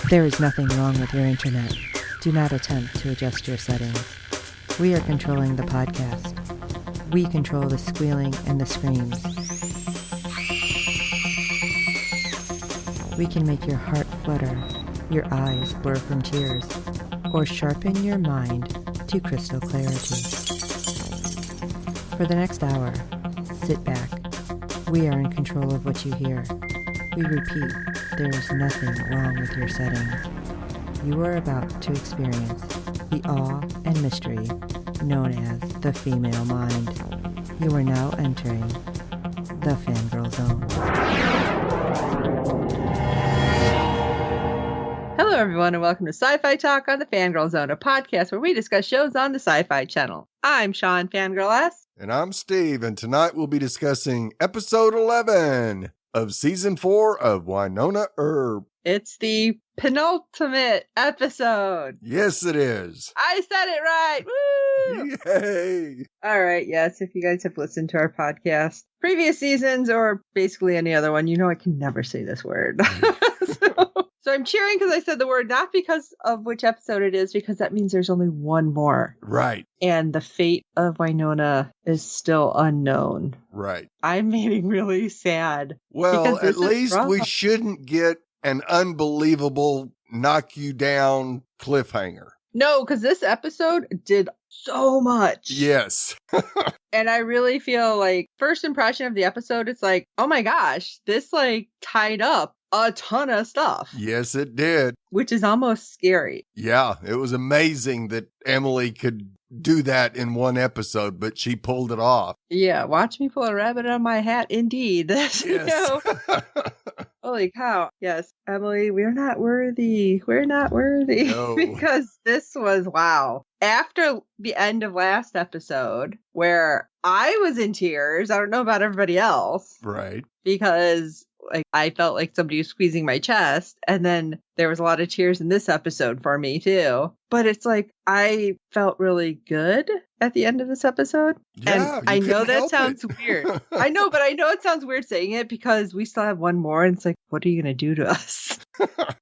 There is nothing wrong with your internet. Do not attempt to adjust your settings. We are controlling the podcast. We control the squealing and the screams. We can make your heart flutter, your eyes blur from tears, or sharpen your mind to crystal clarity. For the next hour, sit back. We are in control of what you hear. We repeat, there is nothing wrong with your settings. You are about to experience the awe and mystery known as the female mind. You are now entering the Fangirl Zone. Hello, everyone, and welcome to Sci-Fi Talk on the Fangirl Zone, a podcast where we discuss shows on the Sci-Fi Channel. I'm Sean, Fangirl S. And I'm Steve, and tonight we'll be discussing episode 11 of season 4 of Wynonna Earp. It's the penultimate episode. Yes, it is. I said it right. Woo! Yay! All right, yes, if you guys have listened to our podcast, previous seasons, or basically any other one, you know I can never say this word. So I'm cheering because I said the word, not because of which episode it is, because that means there's only one more. Right. And the fate of Wynonna is still unknown. Right. I'm getting really sad. Well, at least we shouldn't get an unbelievable knock you down cliffhanger. No, because this episode did so much. Yes. And I really feel like first impression of the episode, it's like, oh my gosh, this like tied up a ton of stuff. Yes, it did. Which is almost scary. Yeah, it was amazing that Emily could do that in one episode, but she pulled it off. Yeah, watch me pull a rabbit out of my hat, indeed. Yes. You know? Holy cow. Yes, Emily, we're not worthy. We're not worthy. No. Because this was, wow. After the end of last episode, where I was in tears, I don't know about everybody else. Right. Because like I felt like somebody was squeezing my chest, and then there was a lot of tears in this episode for me too. But it's like I felt really good at the end of this episode. Yeah, and I know that sounds weird. I know, but I know it sounds weird saying it because we still have one more, and it's like, what are you going to do to us?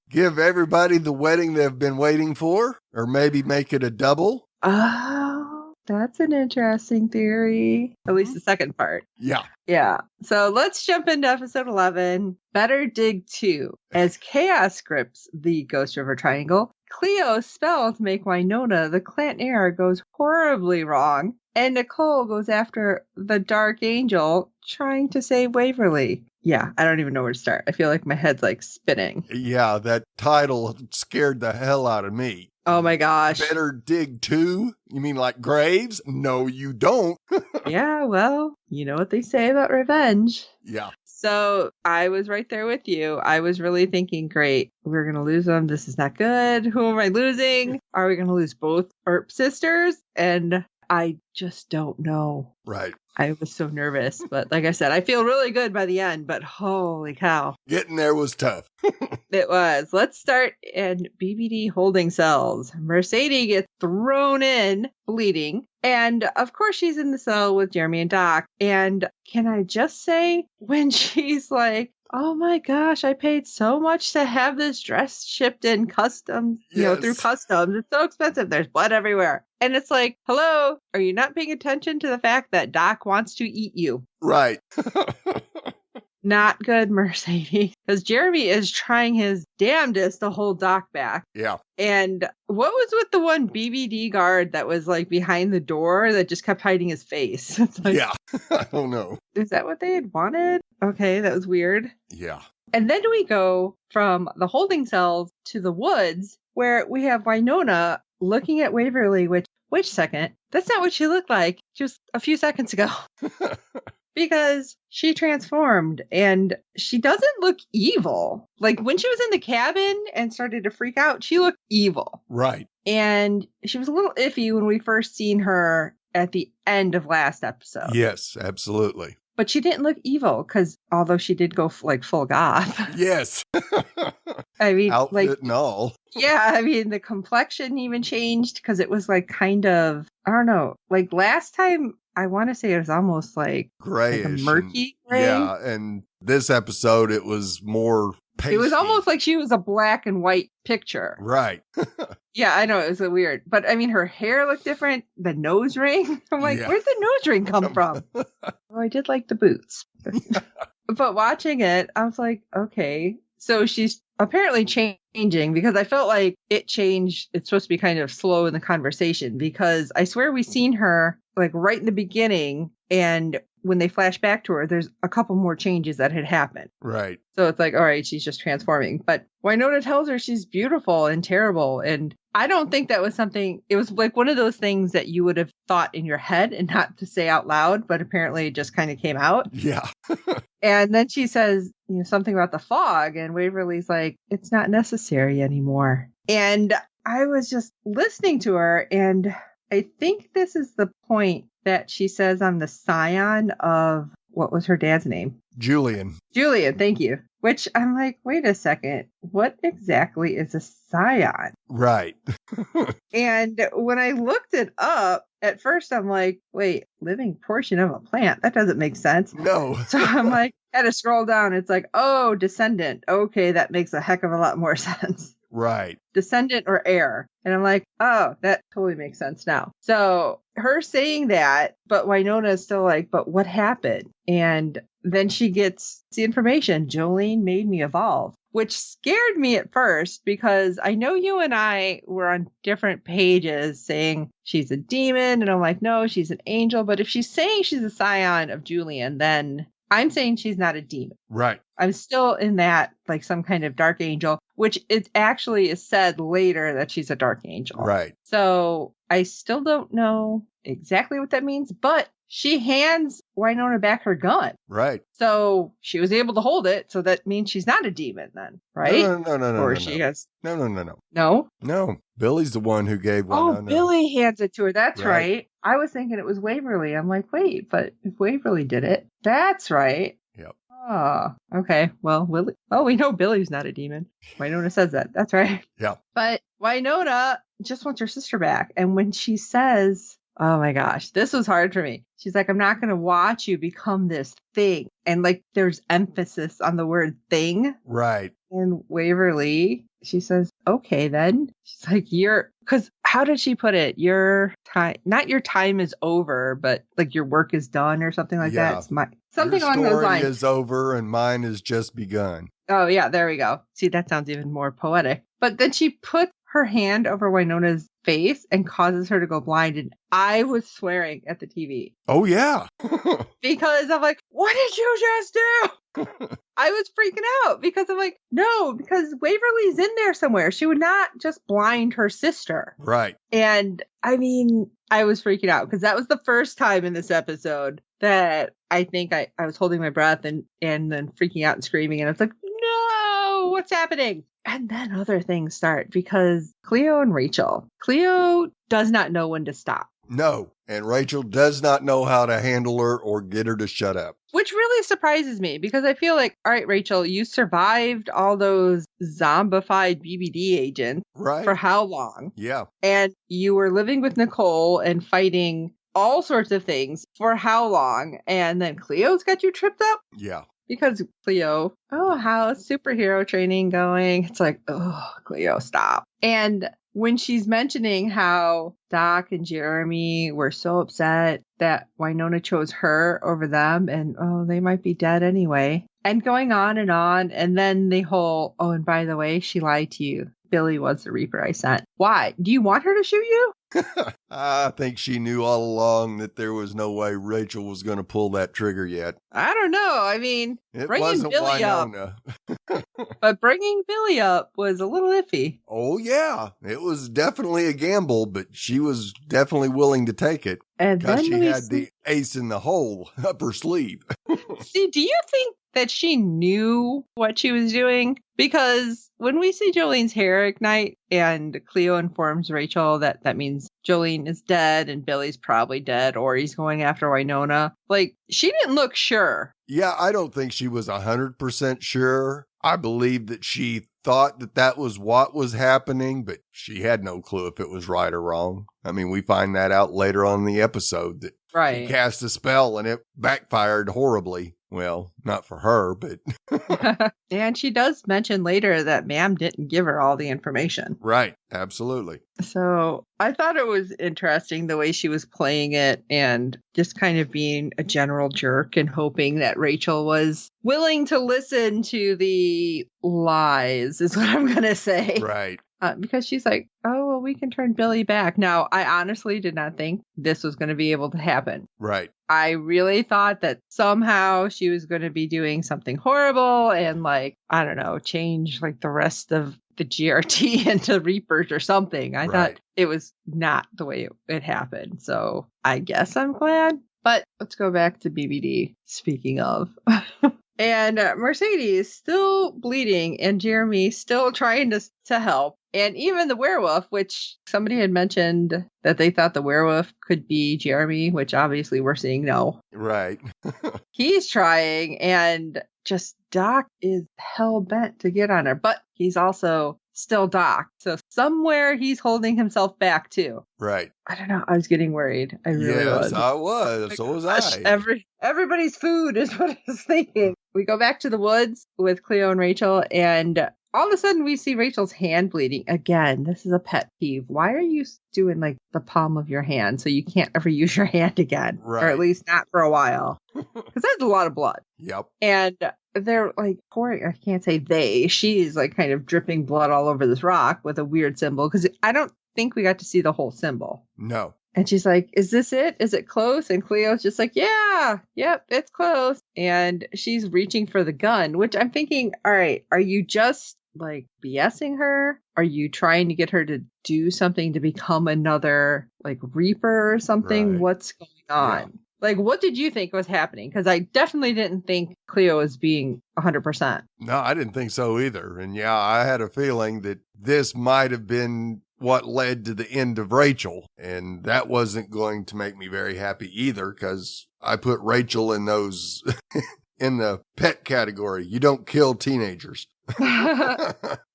Give everybody the wedding they've been waiting for, or maybe make it a double. Oh, that's an interesting theory. At least the second part. Yeah. Yeah. So let's jump into episode 11, Better Dig 2. As Chaos grips the Ghost River Triangle, Cleo's spell to make Wynonna the Clan heir goes horribly wrong, and Nicole goes after the Dark Angel trying to save Waverly. Yeah, I don't even know where to start. I feel like my head's like spinning. Yeah, that title scared the hell out of me. Oh my gosh. Better Dig 2? You mean like graves? No, you don't. Yeah, well, you know what they say about revenge. Yeah. So I was right there with you. I was really thinking, great, we're going to lose them. This is not good. Who am I losing? Are we going to lose both Earp sisters? And I just don't know. Right. I was so nervous. But like I said, I feel really good by the end. But holy cow. Getting there was tough. It was. Let's start in BBD holding cells. Mercedes gets thrown in bleeding. And of course, she's in the cell with Jeremy and Doc. And can I just say, when she's like, oh my gosh, I paid so much to have this dress shipped in customs, through customs. It's so expensive. There's blood everywhere. And it's like, hello, are you not paying attention to the fact that Doc wants to eat you? Right. Not good, Mercedes. Because Jeremy is trying his damnedest to hold Doc back. Yeah. And what was with the one BBD guard that was like behind the door that just kept hiding his face? Like, yeah. I don't know. Is that what they had wanted? Okay, that was weird. Yeah. And then we go from the holding cells to the woods where we have Wynonna looking at Waverly, which, wait a second, that's not what she looked like just a few seconds ago. Because she transformed and she doesn't look evil. Like when she was in the cabin and started to freak out, she looked evil. Right. And she was a little iffy when we first seen her at the end of last episode. Yes, absolutely. But she didn't look evil because although she did go like full goth. Yes. I mean, outfit like, and all. Yeah, I mean, the complexion even changed because it was like kind of, I don't know, like last time I want to say it was almost like grayish, like a murky gray. Yeah, and this episode it was more It was almost like she was a black and white picture. Right. Yeah, I know. It was weird. But I mean, her hair looked different. The nose ring. I'm like, Yeah. where'd the nose ring come from? Oh, I did like the boots. But watching it, I was like, okay. So she's apparently changing, because I felt like it changed. It's supposed to be kind of slow in the conversation, because I swear we seen her like right in the beginning, and when they flash back to her, there's a couple more changes that had happened. Right. So it's like, all right, she's just transforming. But Wynonna tells her she's beautiful and terrible. And I don't think that was something, it was like one of those things that you would have thought in your head and not to say out loud, but apparently it just kind of came out. Yeah. And then she says, something about the fog, and Waverly's like, it's not necessary anymore. And I was just listening to her, and I think this is the point that she says I'm the scion of, what was her dad's name? Julian, thank you. Which I'm like, wait a second, what exactly is a scion? Right. And when I looked it up, at first I'm like, wait, living portion of a plant? That doesn't make sense. No. So I'm like, had to scroll down. It's like, oh, descendant. Okay, that makes a heck of a lot more sense. Right. Descendant or heir. And I'm like, oh, that totally makes sense now. So her saying that, but Wynonna is still like, but what happened? And then she gets the information. Jolene made me evolve, which scared me at first, because I know you and I were on different pages saying she's a demon. And I'm like, no, she's an angel. But if she's saying she's a scion of Julian, then I'm saying she's not a demon. Right. I'm still in that, like some kind of dark angel, which it actually is said later that she's a dark angel. Right. So I still don't know exactly what that means, but she hands Wynonna back her gun. Right. So she was able to hold it. So that means she's not a demon then, right? No. Or she has. No. No? No. Billy's the one who gave Wynonna. Oh, Billy hands it to her. That's right. I was thinking it was Waverly. I'm like, wait, but if Waverly did it, that's right. Yep. Oh, okay. Well, we know Billy's not a demon. Wynonna says that. That's right. Yeah. But Wynonna just wants her sister back. And when she says, oh my gosh, this was hard for me. She's like, I'm not going to watch you become this thing. And like, there's emphasis on the word thing. Right. And Waverly, she says, okay, then. She's like, because how did she put it? Your time, not your time is over, but like your work is done or something like that. It's something along those lines. Your story is over and mine has just begun. Oh, yeah, there we go. See, that sounds even more poetic. But then she puts her hand over Wynonna's face and causes her to go blind. And I was swearing at the TV. Oh, yeah. Because I'm like, what did you just do? I was freaking out because I'm like, no, because Waverly's in there somewhere. She would not just blind her sister. Right. And I mean, I was freaking out because that was the first time in this episode that I think I was holding my breath and then freaking out and screaming. And I was like, no, what's happening? And then other things start because Cleo does not know when to stop. No. And Rachel does not know how to handle her or get her to shut up. Which really surprises me because I feel like, all right, Rachel, you survived all those zombified BBD agents. Right. For how long? Yeah. And you were living with Nicole and fighting all sorts of things for how long? And then Cleo's got you tripped up? Yeah. Because Cleo, how's superhero training going? It's like, oh, Cleo, stop. And when she's mentioning how Doc and Jeremy were so upset that Wynonna chose her over them and, they might be dead anyway. And going on. And then the whole, and by the way, she lied to you. Billy was the Reaper I sent. Why? Do you want her to shoot you? I think she knew all along that there was no way Rachel was going to pull that trigger yet. I don't know. I mean, it bringing wasn't Billy Wynonna. But bringing Billy up was a little iffy. Oh, yeah. It was definitely a gamble, but she was definitely willing to take it. And because then she had the ace in the hole up her sleeve. See, do you think that she knew what she was doing? Because when we see Jolene's hair ignite and Cleo informs Rachel that means Jolene is dead and Billy's probably dead or he's going after Wynonna, like, she didn't look sure. Yeah, I don't think she was 100% sure. I believe that she thought that was what was happening, but she had no clue if it was right or wrong. I mean, we find that out later on in the episode that she cast a spell and it backfired horribly Well, not for her, but And she does mention later that Ma'am didn't give her all the information. right. Absolutely. So I thought it was interesting the way she was playing it and just kind of being a general jerk and hoping that Rachel was willing to listen to the lies, is what I'm going to say. Right. Because she's like, oh, well, we can turn Billy back. Now, I honestly did not think this was going to be able to happen. Right. I really thought that somehow she was going to be doing something horrible and like, I don't know, change like the rest of the GRT into Reapers or something. I thought it was not the way it happened. So I guess I'm glad. But let's go back to BBD. Speaking of. And Mercedes still bleeding and Jeremy still trying to help. And even the werewolf, which somebody had mentioned that they thought the werewolf could be Jeremy, which obviously we're seeing no. Right. He's trying, and just Doc is hell bent to get on her, but he's also still Doc. So somewhere he's holding himself back too. Right. I don't know. I was getting worried. I really was. Yes, I was. So was I. Everybody's food is what I was thinking. We go back to the woods with Cleo and Rachel, and all of a sudden we see Rachel's hand bleeding. Again, this is a pet peeve. Why are you doing like the palm of your hand so you can't ever use your hand again? Right. Or at least not for a while. Because that's a lot of blood. Yep. And they're like pouring, I can't say they, she's like kind of dripping blood all over this rock with a weird symbol. Because I don't think we got to see the whole symbol. No. And she's like, is this it? Is it close? And Cleo's just like, yeah, yep, it's close. And she's reaching for the gun, which I'm thinking, all right, are you just like BSing her? Are you trying to get her to do something to become another like Reaper or something? Right. What's going on? Yeah. Like, what did you think was happening? Because I definitely didn't think Cleo was being 100%. No, I didn't think so either. And yeah, I had a feeling that this might have been what led to the end of Rachel. And that wasn't going to make me very happy either, because I put Rachel in those in the pet category. You don't kill teenagers.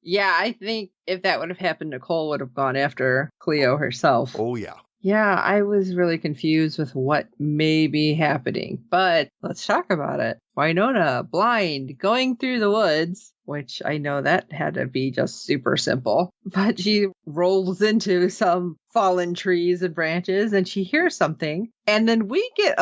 Yeah, I think if that would have happened, Nicole would have gone after Cleo herself. Oh, yeah. Yeah, I was really confused with what may be happening, but let's talk about it. Wynonna, blind, going through the woods, which I know that had to be just super simple, but she rolls into some fallen trees and branches and she hears something. And then we get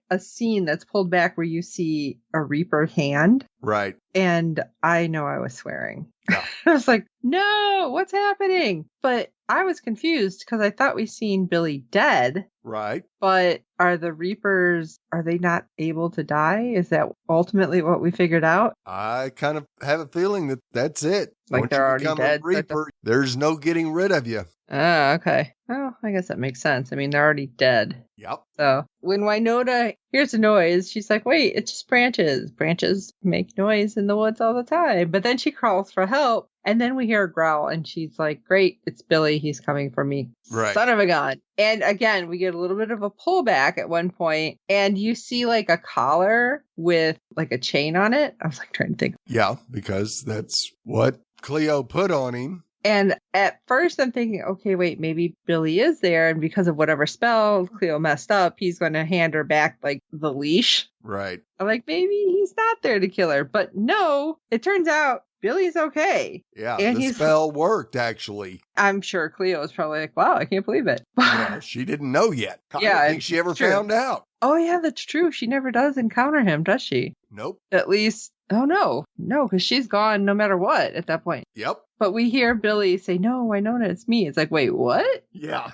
a scene that's pulled back where you see a Reaper hand. Right. And I know I was swearing. Yeah. I was like, no, what's happening? But I was confused because I thought we seen Billy dead. Right. But are the Reapers, are they not able to die? Is that ultimately what we figured out? I kind of have a feeling that that's it. Like Once they're you already become dead. a Reaper, there's no getting rid of you. Oh, okay. Oh, I guess that makes sense. I mean, they're already dead. Yep. So when Wynonna hears a noise, she's like, wait, it's just branches. Branches make noise in the woods all the time. But then she calls for help. And then we hear a growl and she's like, great, it's Billy. He's coming for me. Right. Son of a gun. And again, we get a little bit of a pullback at one point and you see like a collar with like a chain on it. I was like trying to think. Yeah, because that's what Cleo put on him. And at first I'm thinking, okay, wait, maybe Billy is there. And because of whatever spell Cleo messed up, he's going to hand her back like the leash. Right. I'm like, maybe he's not there to kill her. But no, it turns out Billy's okay. Yeah, and the spell worked, actually. I'm sure Cleo was probably like, wow, I can't believe it. Yeah, she didn't know yet. I Yeah, don't think she ever found out. Oh, yeah, that's true. She never does encounter him, does she? Nope. At least, oh, no, because she's gone no matter what at that point. Yep. But we hear Billy say, no, Wynonna, it's me. It's like, wait, what? Yeah.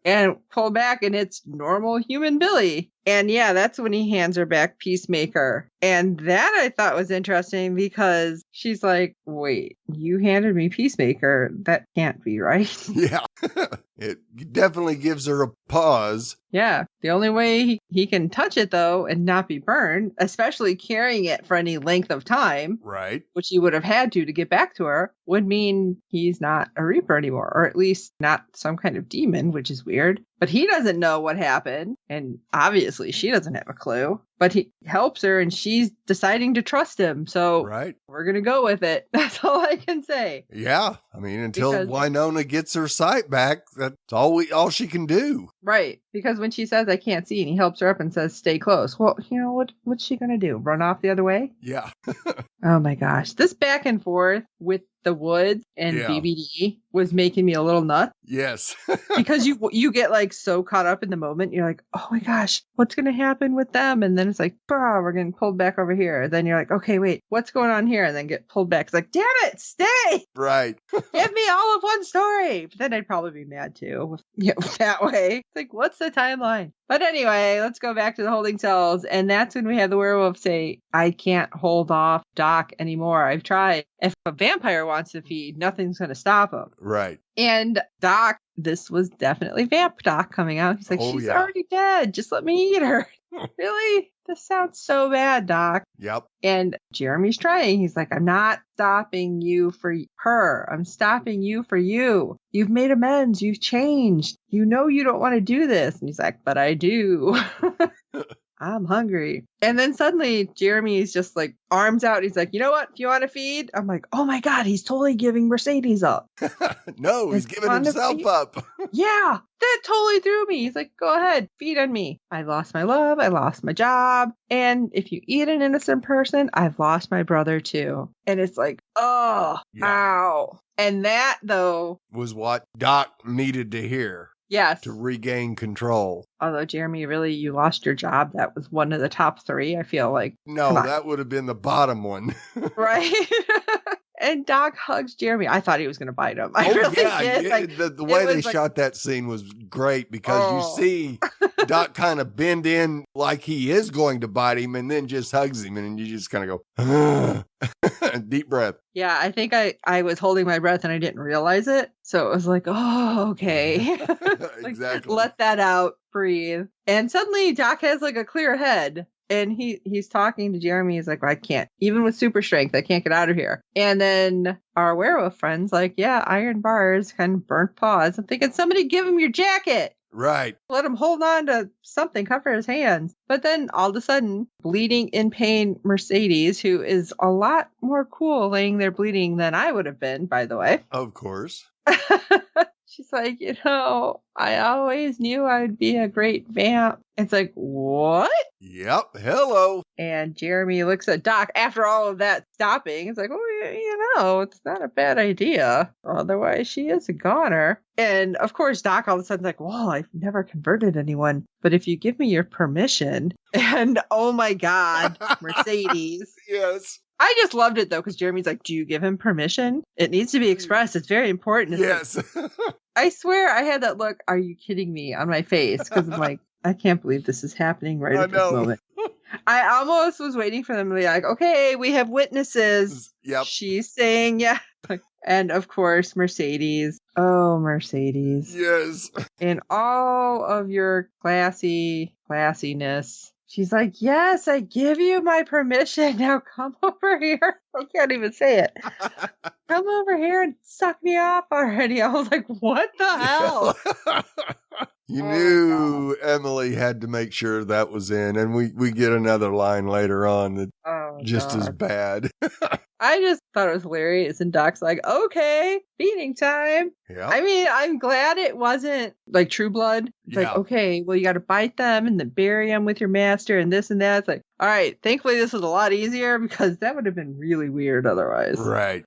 And pull back and it's normal human Billy. And yeah, that's when he hands her back Peacemaker. And that I thought was interesting because she's like, wait, you handed me Peacemaker? That can't be right. Yeah. It definitely gives her a pause. Yeah. The only way he can touch it, though, and not be burned, especially carrying it for any length of time, right, which he would have had to get back to her, would mean he's not a Reaper anymore, or at least not some kind of demon, which is weird. But he doesn't know what happened. And obviously she doesn't have a clue. But he helps her and she's deciding to trust him. So Right. we're going to go with it. That's all I can say. Yeah. I mean, until Because- Wynonna gets her sight back, that's all she can do. Right. Because when she says, I can't see, and he helps her up and says, stay close. Well, what's she going to do? Run off the other way? Yeah. Oh my gosh. This back and forth with the woods and Yeah. BBD was making me a little nuts. Yes. Because you get like so caught up in the moment. You're like, oh my gosh, what's going to happen with them? And then it's like, we're getting pulled back over here. Then you're like, okay, wait, what's going on here? And then get pulled back. It's like, damn it, stay. Right. Give me all of one story. But then I'd probably be mad too. That way. It's like, what's the timeline? But anyway, let's go back to the holding cells. And that's when we have the werewolf say, I can't hold off Doc anymore. I've tried. If a vampire wants to feed, nothing's going to stop him. Right. And Doc, this was definitely Vamp Doc coming out. He's like, she's already dead. Just let me eat her. Really? This sounds so bad, Doc. Yep. And Jeremy's trying. He's like, I'm not stopping you for her. I'm stopping you for you. You've made amends. You've changed. You know you don't want to do this. And he's like, but I do. I'm hungry. And then suddenly Jeremy is just like arms out. He's like, you know what? If you want to feed, I'm like, oh my God, he's totally giving Mercedes up. No, he's giving himself up. Yeah, that totally threw me. He's like, go ahead, feed on me. I lost my love. I lost my job. And if you eat an innocent person, I've lost my brother too. And it's like, oh, ow. And that though was what Doc needed to hear. Yes. To regain control. Although, Jeremy, really, you lost your job. That was one of the top 3, I feel like. No, that would have been the bottom one. Right? And Doc hugs Jeremy. I thought he was going to bite him. I really did. Like, the way they shot that scene was great because you see Doc kind of bend in like he is going to bite him and then just hugs him and you just kind of go, deep breath. Yeah, I think I was holding my breath and I didn't realize it. So it was like, oh, okay. Like, exactly. Let that out, breathe. And suddenly Doc has like a clear head. And he's talking to Jeremy. He's like, well, I can't. Even with super strength, I can't get out of here. And then our werewolf friend's like, yeah, iron bars, kind of burnt paws. I'm thinking, somebody give him your jacket. Right. Let him hold on to something, cover his hands. But then all of a sudden, bleeding in pain Mercedes, who is a lot more cool laying there bleeding than I would have been, by the way. Of course. She's like, I always knew I'd be a great vamp. It's like, what? Yep. Hello. And Jeremy looks at Doc after all of that stopping. It's like, it's not a bad idea. Otherwise, she is a goner. And of course, Doc all of a sudden is like, well, I've never converted anyone. But if you give me your permission, and oh my God, Mercedes. Yes. I just loved it, though, because Jeremy's like, do you give him permission? It needs to be expressed. It's very important. Yes. I swear I had that look, are you kidding me, on my face? Because I'm like, I can't believe this is happening right at this moment. I almost was waiting for them to be like, okay, we have witnesses. Yep. She's saying, yeah. And of course, Mercedes. Oh, Mercedes. Yes. In all of your classiness. She's like, yes, I give you my permission. Now come over here. I can't even say it. Come over here and suck me off already. I was like, what the hell? You knew Emily had to make sure that was in. And we get another line later on that as bad. I just thought it was hilarious. And Doc's like, okay, feeding time. Yeah. I mean, I'm glad it wasn't like True Blood. It's like, okay, well, you got to bite them and then bury them with your master and this and that. It's like, all right, thankfully this is a lot easier because that would have been really weird otherwise. Right.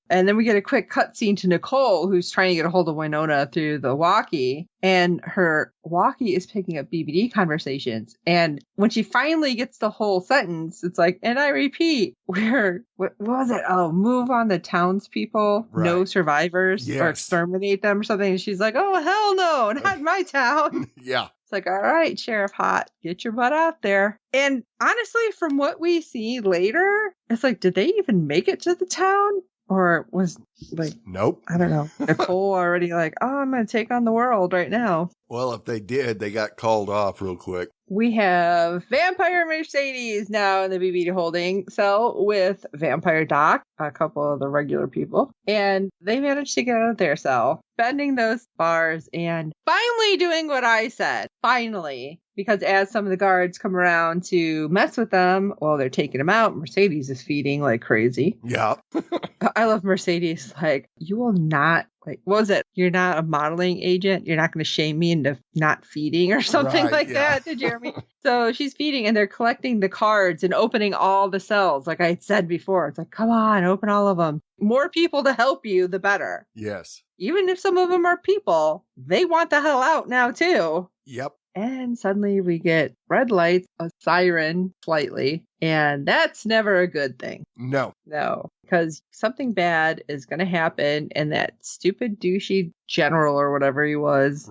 And then we get a quick cutscene to Nicole, who's trying to get a hold of Wynonna through the walkie. And her walkie is picking up BBD conversations. And when she finally gets the whole sentence, it's like, and I repeat, what was it? Oh, move on the townspeople, no survivors, or exterminate them or something. And she's like, oh, hell no, not my town. Yeah. It's like, all right, Sheriff Hot, get your butt out there. And honestly, from what we see later, it's like, did they even make it to the town? Or was like, nope. I don't know. Nicole already like, oh, I'm going to take on the world right now. Well, if they did, they got called off real quick. we have Vampire Mercedes now in the BBD holding cell with Vampire Doc, a couple of the regular people, and they managed to get out of their cell, bending those bars and finally doing what I said. Finally. Because as some of the guards come around to mess with them while they're taking them out, Mercedes is feeding like crazy. Yeah. I love Mercedes. Like, you will not, like, what was it? You're not a modeling agent. You're not going to shame me into not feeding or something that to Jeremy. So she's feeding and they're collecting the cards and opening all the cells. Like I said before, it's like, come on, open all of them. More people to help you, the better. Yes. Even if some of them are people, they want the hell out now too. Yep. And suddenly we get red lights, a siren slightly, and that's never a good thing. No, because something bad is going to happen, and that stupid douchey general or whatever he was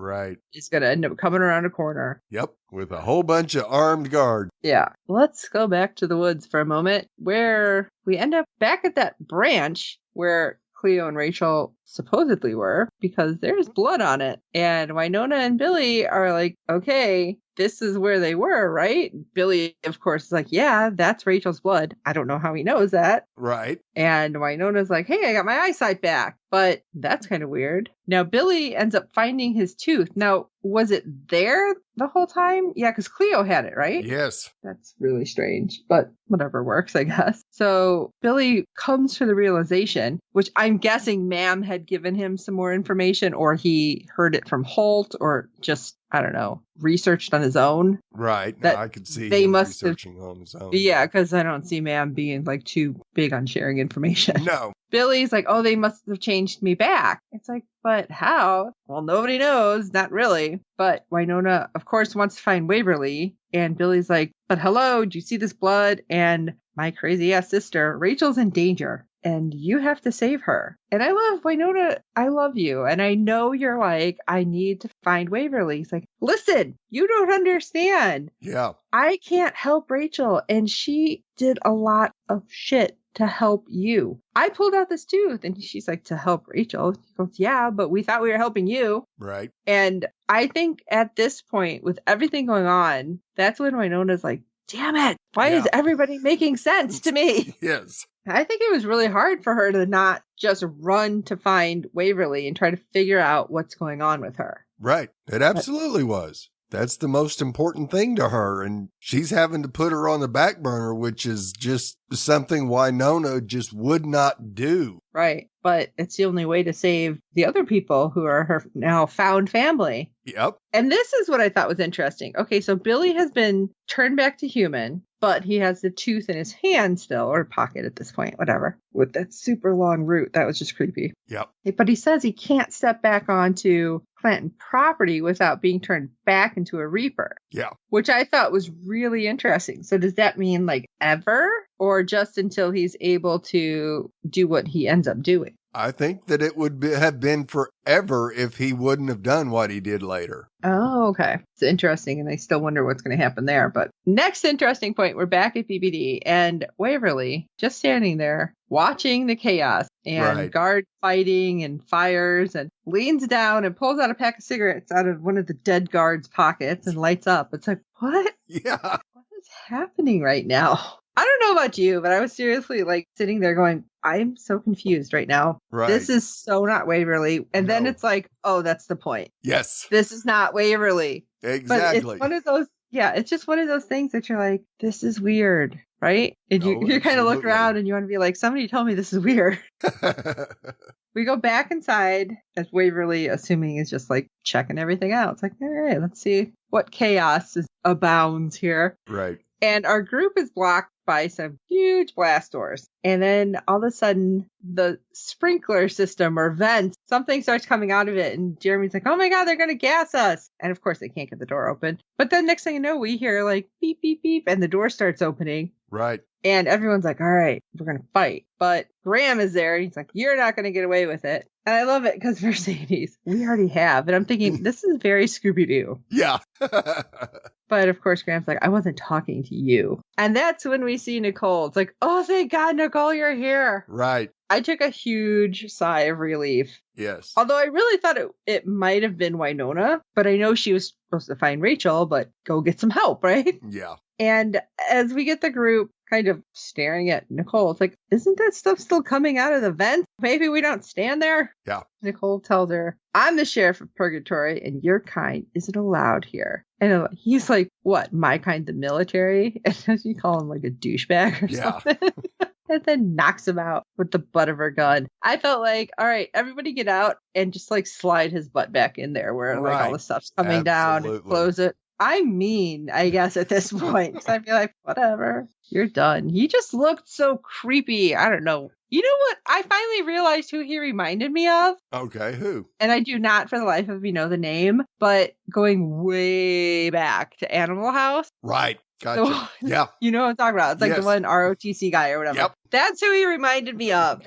is going to end up coming around a corner. Yep, with a whole bunch of armed guards. Yeah. Let's go back to the woods for a moment, where we end up back at that branch where Cleo and Rachel supposedly were, because there's blood on it. And Wynonna and Billy are like, okay, this is where they were, right? Billy, of course, is like, yeah, that's Rachel's blood. I don't know how he knows that. Right. And Wynonna's like, hey, I got my eyesight back. But that's kind of weird. Now, Billy ends up finding his tooth. Now, was it there the whole time? Yeah, because Cleo had it, right? Yes. That's really strange, but whatever works, I guess. So Billy comes to the realization, which I'm guessing Ma'am had given him some more information, or he heard it from Holt, or just, I don't know, researched on his own. Right. That I could see they him must researching on his own. Yeah, because I don't see Ma'am being like too big on sharing information. No. Billy's like, oh, they must have changed me back. It's like, but how? Well, nobody knows. Not really. But Wynonna, of course, wants to find Waverly. And Billy's like, but hello, do you see this blood? And my crazy ass sister, Rachel's in danger. And you have to save her. And I love Wynonna. I love you. And I know you're like, I need to find Waverly. He's like, listen, you don't understand. Yeah. I can't help Rachel. And she did a lot of shit to help you. I pulled out this tooth. And she's like, to help Rachel? He goes, yeah, but we thought we were helping you. Right. And I think at this point, with everything going on, that's when Wynonna's like, damn it. Why is everybody making sense to me? Yes. I think it was really hard for her to not just run to find Waverly and try to figure out what's going on with her. Right. It absolutely was. That's the most important thing to her. And she's having to put her on the back burner, which is just something Wynonna just would not do. Right. But it's the only way to save the other people who are her now found family. Yep. And this is what I thought was interesting. Okay, so Billy has been turned back to human, but he has the tooth in his hand still, or pocket at this point, whatever, with that super long root. That was just creepy. Yep. But he says he can't step back onto Clanton property without being turned back into a Reaper. Yeah. Which I thought was really interesting. So does that mean like ever, or just until he's able to do what he ends up doing? I think that it would have been forever if he wouldn't have done what he did later. Oh, okay. It's interesting, and I still wonder what's going to happen there. But next interesting point, we're back at BBD, and Waverly just standing there watching the chaos and guards fighting and fires, and leans down and pulls out a pack of cigarettes out of one of the dead guards' pockets and lights up. It's like, what? Yeah. What is happening right now? I don't know about you, but I was seriously like sitting there going, I'm so confused right now. Right. This is so not Waverly. And then it's like, oh, that's the point. Yes. This is not Waverly. Exactly. But it's one of those, it's just one of those things that you're like, this is weird, right? And you kind of look around and you want to be like, somebody tell me this is weird. We go back inside as Waverly, assuming is just like checking everything out. It's like, all right, let's see what chaos abounds here. Right. And our group is blocked by some huge blast doors. And then all of a sudden, the sprinkler system or vent, something starts coming out of it. And Jeremy's like, oh my God, they're going to gas us. And of course, they can't get the door open. But then next thing you know, we hear like beep, beep, beep. And the door starts opening. Right. And everyone's like, all right, we're going to fight. But Graham is there. And he's like, you're not going to get away with it. And I love it because Mercedes, we already have. And I'm thinking, this is very Scooby-Doo. Yeah. But of course, Graham's like, I wasn't talking to you. And that's when we see Nicole. It's like, oh, thank God, Nicole, you're here. Right. I took a huge sigh of relief. Yes. Although I really thought it might have been Wynonna, but I know she was supposed to find Rachel, but go get some help, right? Yeah. And as we get the group kind of staring at Nicole, it's like, isn't that stuff still coming out of the vents? Maybe we don't stand there? Yeah. Nicole tells her, I'm the sheriff of Purgatory, and your kind isn't allowed here. And he's like, what, my kind, the military? And does she call him like a douchebag or something? And then knocks him out with the butt of her gun. I felt like, all right, everybody get out and just like slide his butt back in there where like all the stuff's coming down and close it. I'm mean, I guess, at this point. So I'd be like, whatever, you're done. He just looked so creepy. I don't know. You know what? I finally realized who he reminded me of. Okay, who? And I do not for the life of me know the name, but going way back to Animal House. Right. Gotcha. Yeah. You know what I'm talking about. It's like the one ROTC guy or whatever. Yep. That's who he reminded me of.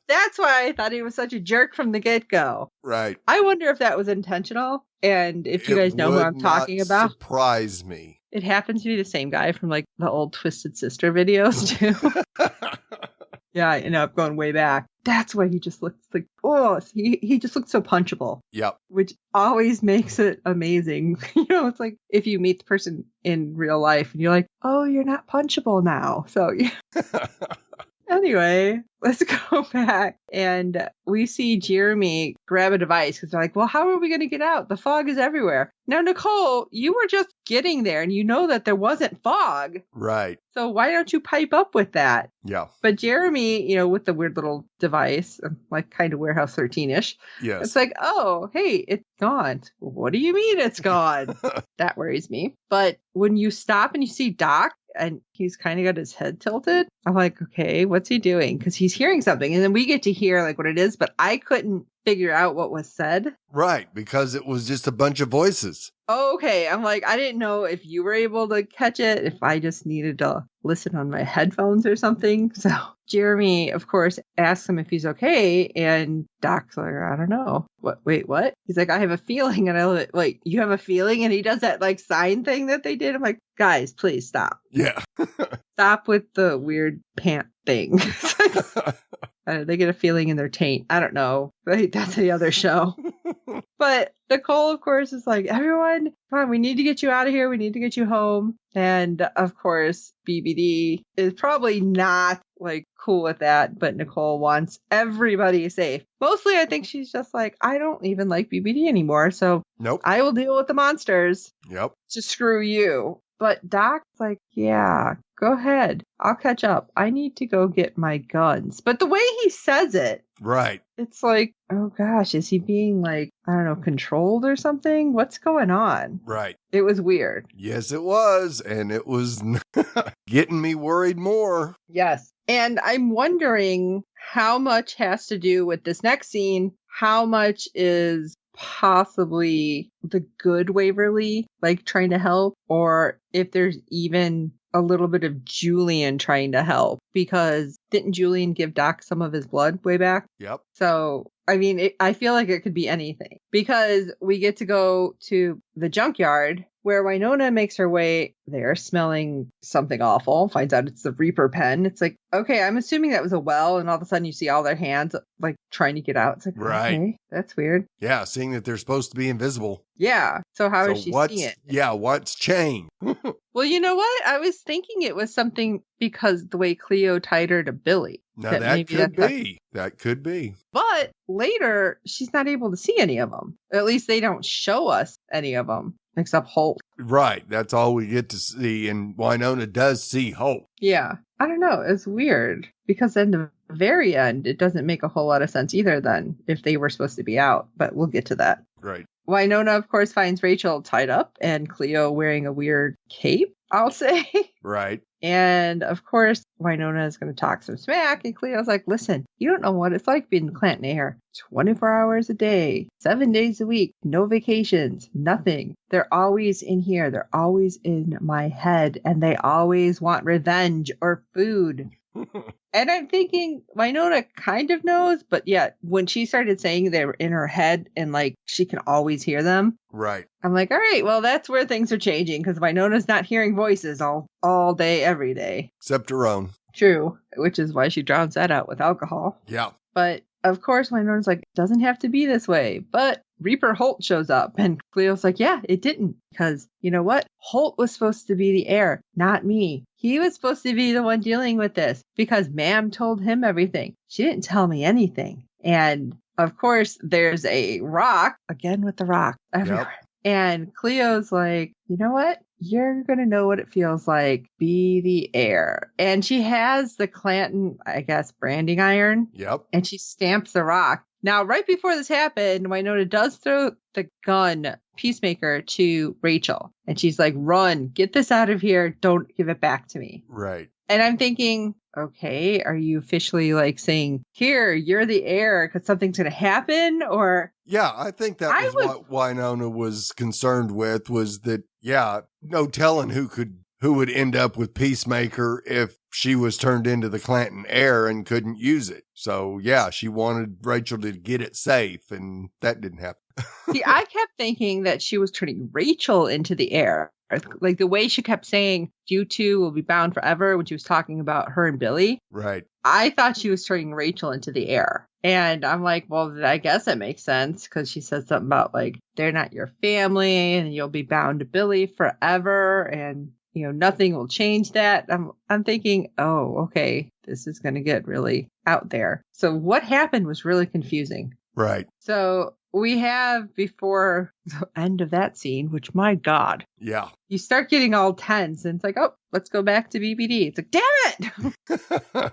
That's why I thought he was such a jerk from the get-go. Right. I wonder if that was intentional. And if you guys know who I'm talking about. Surprise me. It happens to be the same guy from like the old Twisted Sister videos too. Yeah, I know, I'm going way back. That's why he just looks like, he just looks so punchable. Yep. Which always makes it amazing. You know, it's like if you meet the person in real life and you're like, oh, you're not punchable now. So, yeah. Anyway, let's go back. And we see Jeremy grab a device because they're like, well, how are we going to get out? The fog is everywhere. Now, Nicole, you were just getting there and you know that there wasn't fog. Right. So why don't you pipe up with that? Yeah. But Jeremy, you know, with the weird little device, like kind of Warehouse 13-ish. Yes. It's like, oh, hey, it's gone. What do you mean it's gone? That worries me. But when you stop and you see Doc, and he's kind of got his head tilted. I'm like, okay, what's he doing? Because he's hearing something. And then we get to hear like what it is, but I couldn't figure out what was said. Right, because it was just a bunch of voices. Okay, I'm like, I didn't know if you were able to catch it, if I just needed to listen on my headphones or something. So Jeremy, of course, asks him if he's okay. And Doc's like, I don't know. Wait, what? He's like, I have a feeling. And I love it. Like, you have a feeling? And he does that like sign thing that they did. I'm like, guys, please stop. Yeah. Stop with the weird pant thing. They get a feeling in their taint. I don't know. Right? That's the other show. But Nicole, of course, is like, everyone, come on, we need to get you out of here. We need to get you home. And of course, BBD is probably not like cool with that, but Nicole wants everybody safe. Mostly, I think she's just like, I don't even like BBD anymore. So nope. I will deal with the monsters. Yep. Just screw you. But Doc's like, yeah, go ahead. I'll catch up. I need to go get my guns. But the way he says it, right. It's like, oh gosh, is he being like, I don't know, controlled or something? What's going on? Right. It was weird. Yes, it was. And it was getting me worried more. Yes. And I'm wondering how much has to do with this next scene. How much is possibly the good Waverly, like trying to help, or if there's even a little bit of Julian trying to help, because didn't Julian give Doc some of his blood way back? Yep. So, I mean, I feel like it could be anything, because we get to go to the junkyard where Wynonna makes her way there smelling something awful, finds out it's the Reaper pen. It's like, okay, I'm assuming that was a well, and all of a sudden you see all their hands like trying to get out. It's like, right. Okay, that's weird. Yeah, seeing that they're supposed to be invisible. Yeah. So how is she seeing it? Yeah, what's changed? Well, you know what? I was thinking it was something because the way Cleo tied her to Billy. Now that could be. That could be. But later, she's not able to see any of them. At least they don't show us any of them, except Holt. Right. That's all we get to see. And Wynonna does see Holt. Yeah. I don't know. It's weird. Because in the very end, it doesn't make a whole lot of sense either then, if they were supposed to be out. But we'll get to that. Right. Wynonna, of course, finds Rachel tied up and Cleo wearing a weird cape, I'll say. Right. And of course, Wynonna is going to talk some smack. And Cleo's like, listen, you don't know what it's like being in Clanton Air. 24 hours a day, 7 days a week, no vacations, nothing. They're always in here. They're always in my head. And they always want revenge or food. And I'm thinking Wynonna kind of knows, but yet when she started saying they were in her head and like she can always hear them, Right. I'm like, all right, well, that's where things are changing because Wynonna's not hearing voices all day, every day. Except her own. True, which is why she drowns that out with alcohol. Yeah. But of course, Wynonna's like, doesn't have to be this way. But Reaper Holt shows up and Cleo's like, yeah, it didn't. Because you know what? Holt was supposed to be the heir, not me. He was supposed to be the one dealing with this because Ma'am told him everything. She didn't tell me anything. And of course, there's a rock, again with the rock everywhere. Yep. And Cleo's like, you know what? You're going to know what it feels like. Be the heir. And she has the Clanton, I guess, branding iron. Yep. And she stamps the rock. Now, right before this happened, Wynonna does throw the gun, Peacemaker, to Rachel. And she's like, run, get this out of here. Don't give it back to me. Right. And I'm thinking, okay, are you officially like saying, here, you're the heir because something's going to happen? Or yeah, I think that was what Wynonna was concerned with, was that, yeah, no telling who would end up with Peacemaker if she was turned into the Clanton heir and couldn't use it. So yeah, she wanted Rachel to get it safe, and that didn't happen. See, I kept thinking that she was turning Rachel into the heir. Like the way she kept saying, you two will be bound forever when she was talking about her and Billy. Right. I thought she was turning Rachel into the heir. And I'm like, well, I guess it makes sense because she said something about like, they're not your family and you'll be bound to Billy forever. And, you know, nothing will change that. I'm thinking, oh, okay, this is going to get really out there. So what happened was really confusing. Right. So we have before the end of that scene, which my God. Yeah. You start getting all tense and it's like, oh, let's go back to BBD. It's like, damn it.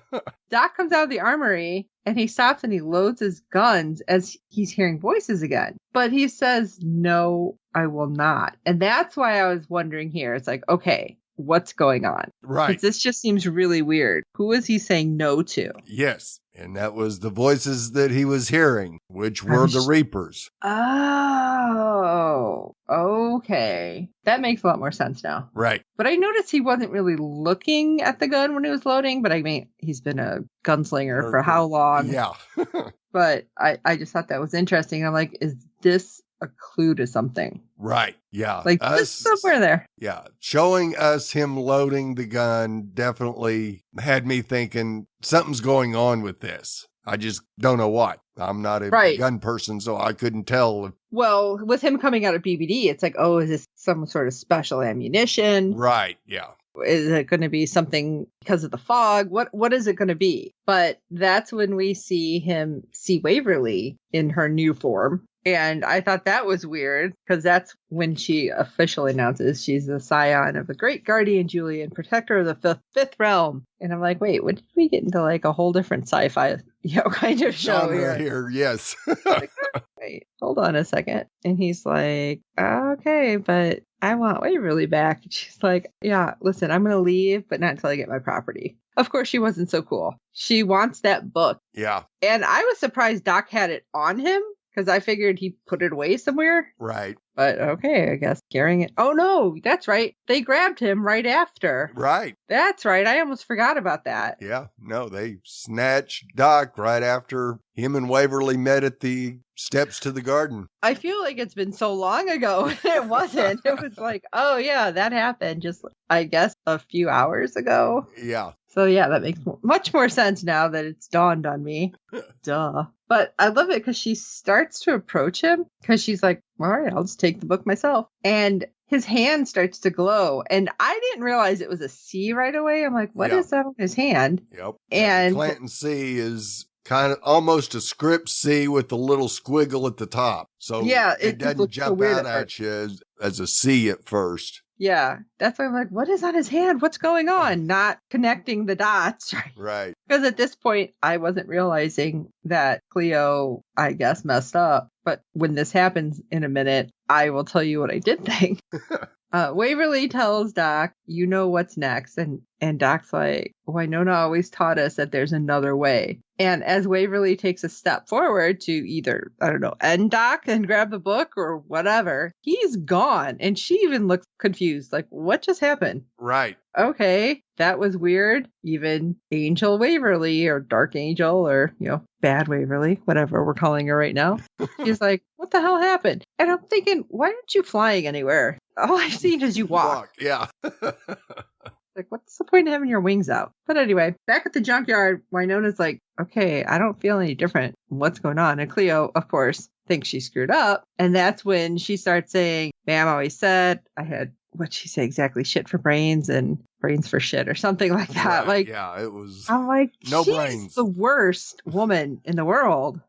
Doc comes out of the armory and he stops and he loads his guns as he's hearing voices again. But he says, no, I will not. And that's why I was wondering here. It's like, okay, what's going on? Right. This just seems really weird. Who is he saying no to? Yes. And that was the voices that he was hearing, which were the Reapers. Oh, okay. That makes a lot more sense now. Right. But I noticed he wasn't really looking at the gun when he was loading, but I mean, he's been a gunslinger for how long? Yeah. But I just thought that was interesting. I'm like, is this a clue to something? Right. Yeah. Like just somewhere there. Yeah. Showing us him loading the gun definitely had me thinking something's going on with this. I just don't know what. I'm not a gun person, so I couldn't tell. Well, with him coming out of BBD, it's like, oh, is this some sort of special ammunition? Right. Yeah. Is it going to be something because of the fog? What is it going to be? But that's when we see Waverly in her new form. And I thought that was weird because that's when she officially announces she's the scion of the great guardian Julian, protector of the fifth realm. And I'm like, wait, when did we get into like a whole different sci-fi, kind of show here? Yes. Like, wait, hold on a second. And he's like, okay, but I want Waverly back. And she's like, yeah, listen, I'm going to leave, but not until I get my property. Of course, she wasn't so cool. She wants that book. Yeah. And I was surprised Doc had it on him. Because I figured he put it away somewhere. Right. But okay, I guess carrying it. Oh, no, that's right. They grabbed him right after. Right. That's right. I almost forgot about that. Yeah. No, they snatched Doc right after him and Waverly met at the steps to the garden. I feel like it's been so long ago. It wasn't. It was like, oh, yeah, that happened just, I guess, a few hours ago. Yeah. So, yeah, that makes much more sense now that it's dawned on me. Duh. But I love it because she starts to approach him because she's like, all right, I'll just take the book myself. And his hand starts to glow. And I didn't realize it was a C right away. I'm like, what is that on his hand? Yep. And Clanton C is kind of almost a script C with a little squiggle at the top. So yeah, it doesn't jump out at you as a C at first. Yeah, that's why I'm like, what is on his hand? What's going on? Not connecting the dots. Right. Because at this point, I wasn't realizing that Cleo, I guess, messed up. But when this happens in a minute, I will tell you what I did think. Waverly tells Doc, you know what's next. And Doc's like, Wynonna always taught us that there's another way. And as Waverly takes a step forward to either, I don't know, end Doc and grab the book or whatever, he's gone. And she even looks confused. Like, what just happened? Right. Okay. that was weird. Even Angel Waverly or Dark Angel or, Bad Waverly, whatever we're calling her right now. She's like, what the hell happened? And I'm thinking, why aren't you flying anywhere? All I've seen is you walk. Yeah. Like, what's the point of having your wings out? But anyway, back at the junkyard, Wynonna's like, okay, I don't feel any different. What's going on? And Cleo, of course, thinks she screwed up. And that's when she starts saying, Ma'am always said I had, what'd she say exactly? Shit for brains and brains for shit or something like that. Right, yeah, it was. I'm like, no she's brains. The worst woman in the world.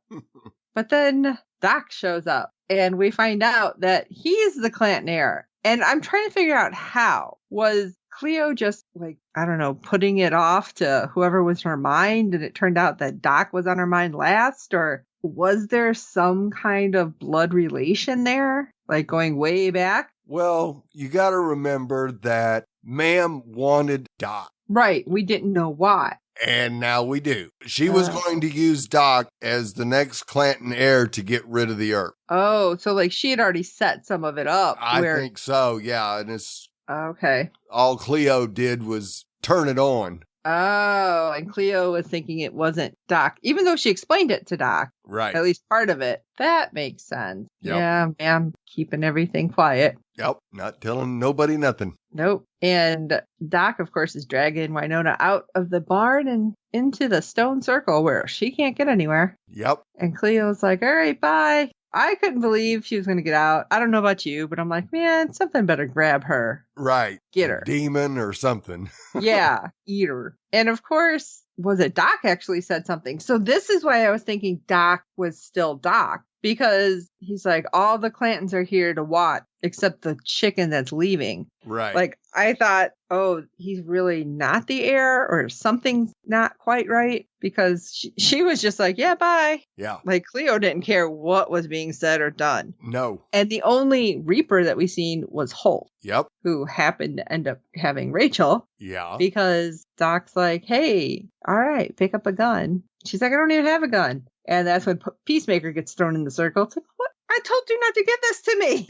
But then Doc shows up and we find out that he's the Clanton heir. And I'm trying to figure out how. Was Cleo just I don't know, putting it off to whoever was her mind and it turned out that Doc was on her mind last? Or was there some kind of blood relation there? Like going way back? Well, you got to remember that Ma'am wanted Doc. Right. We didn't know why. And now we do. She was going to use Doc as the next Clanton heir to get rid of the Earp. Oh, so she had already set some of it up. I think so, yeah. And it's okay. All Cleo did was turn it on. Oh, and Cleo was thinking it wasn't Doc, even though she explained it to Doc. Right. At least part of it. That makes sense. Yep. Yeah, ma'am, keeping everything quiet. Yep, not telling nobody nothing. Nope. And Doc, of course, is dragging Wynonna out of the barn and into the stone circle where she can't get anywhere. Yep. And Cleo's like, all right, bye. I couldn't believe she was going to get out. I don't know about you, but I'm like, man, something better grab her. Right. Get her. Demon or something. Yeah, eat her. And of course, was it Doc actually said something? So this is why I was thinking Doc was still Doc. Because he's like, all the Clantons are here to watch, except the chicken that's leaving. Right. I thought, oh, he's really not the heir or something's not quite right. Because she was just like, yeah, bye. Yeah. Cleo didn't care what was being said or done. No. And the only Reaper that we seen was Holt. Yep. Who happened to end up having Rachel. Yeah. Because Doc's like, hey, all right, pick up a gun. She's like, I don't even have a gun. And that's when Peacemaker gets thrown in the circle. It's like, what? I told you not to give this to me.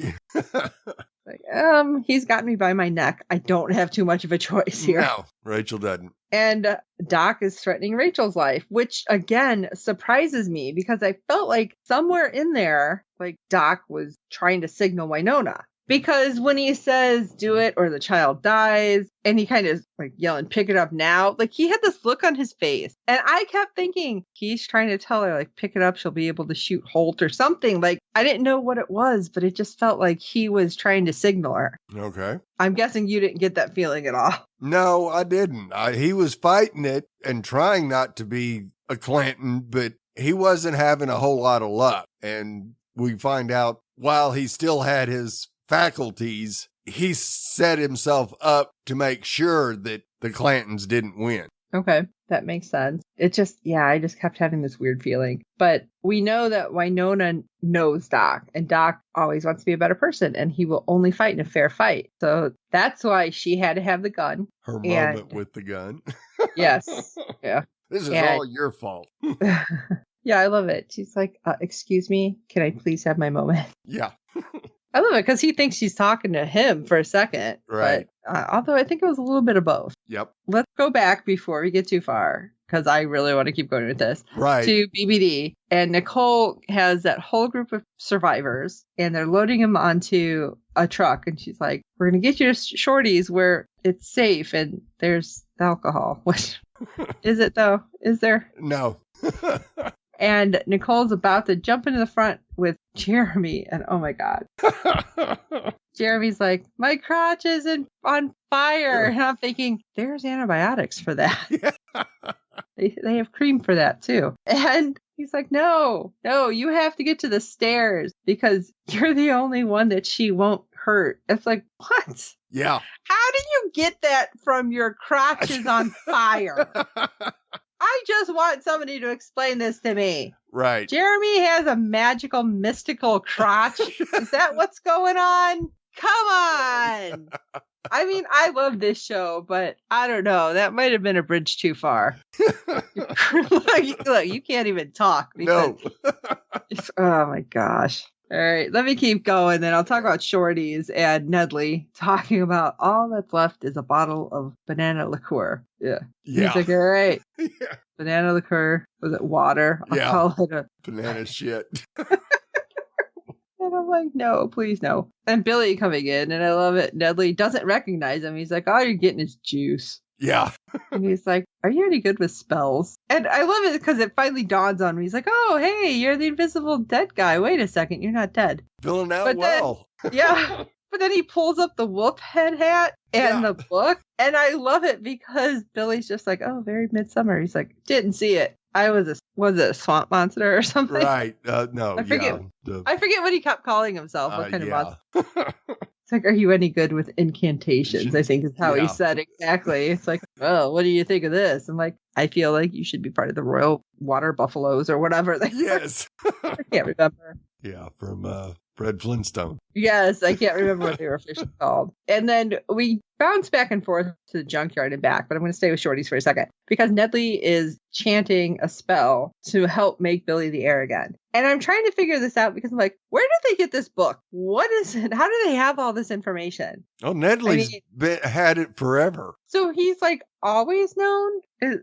He's got me by my neck. I don't have too much of a choice here. No, Rachel doesn't. And Doc is threatening Rachel's life, which again surprises me because I felt like somewhere in there, Doc was trying to signal Wynonna. Because when he says, do it or the child dies, and he kind of yelling, pick it up now, he had this look on his face. And I kept thinking, he's trying to tell her, pick it up, she'll be able to shoot Holt or something. I didn't know what it was, but it just felt like he was trying to signal her. Okay. I'm guessing you didn't get that feeling at all. No, I didn't. He was fighting it and trying not to be a Clanton, but he wasn't having a whole lot of luck. And we find out while he still had his faculties, he set himself up to make sure that the Clantons didn't win. Okay, that makes sense. It just, I just kept having this weird feeling. But we know that Wynonna knows Doc, and Doc always wants to be a better person, and he will only fight in a fair fight. So that's why she had to have the gun. Her moment with the gun. Yes. Yeah. This is all your fault. Yeah, I love it. She's like, excuse me, can I please have my moment? Yeah. I love it because he thinks she's talking to him for a second. Right. But, although I think it was a little bit of both. Yep. Let's go back before we get too far because I really want to keep going with this. Right. To BBD. And Nicole has that whole group of survivors and they're loading them onto a truck. And she's like, we're going to get you to Shorty's where it's safe and there's alcohol. Which is it though? Is there? No. And Nicole's about to jump into the front with Jeremy. And oh my God. Jeremy's like, my crotch is on fire. And I'm thinking, there's antibiotics for that. Yeah. They have cream for that too. And he's like, no, you have to get to the stairs because you're the only one that she won't hurt. It's like, what? Yeah. How do you get that from your crotch is on fire? I just want somebody to explain this to me. Right. Jeremy has a magical, mystical crotch. Is that what's going on? Come on. I mean, I love this show, but I don't know. That might have been a bridge too far. Look, you can't even talk. No. Oh my gosh. All right, let me keep going. Then I'll talk about Shorties and Nedley talking about all that's left is a bottle of banana liqueur. Yeah. Yeah. He's like, all right, Yeah. banana liqueur. Was it water? I'll Yeah. call it a Banana shit. And I'm like, no, please no. And Billy coming in, and I love it. Nedley doesn't recognize him. He's like, all you're getting is juice. Yeah. And he's like, are you any good with spells? And I love it because it finally dawns on me. He's like, oh, hey, you're the invisible dead guy. Wait a second, you're not dead. Filling out But then- well. Yeah. But then he pulls up the wolf head hat and the book. And I love it because Billy's just like, oh, very midsummer. He's like, didn't see it. Was it a swamp monster or something? Right. No. I forget. I forget what he kept calling himself. What kind of monster? It's like, are you any good with incantations? I think is how he said exactly. It's like, oh, what do you think of this? I'm like, I feel like you should be part of the Royal Water Buffaloes or whatever they Yes. I can't remember. Yeah, from Fred Flintstone. Yes, I can't remember what they were officially called. And then we bounce back and forth to the junkyard and back, but I'm going to stay with Shorties for a second because Nedley is chanting a spell to help make Billy the heir again. And I'm trying to figure this out because I'm like, where did they get this book? What is it? How do they have all this information? Oh, Nedley's had it forever. So he's like always known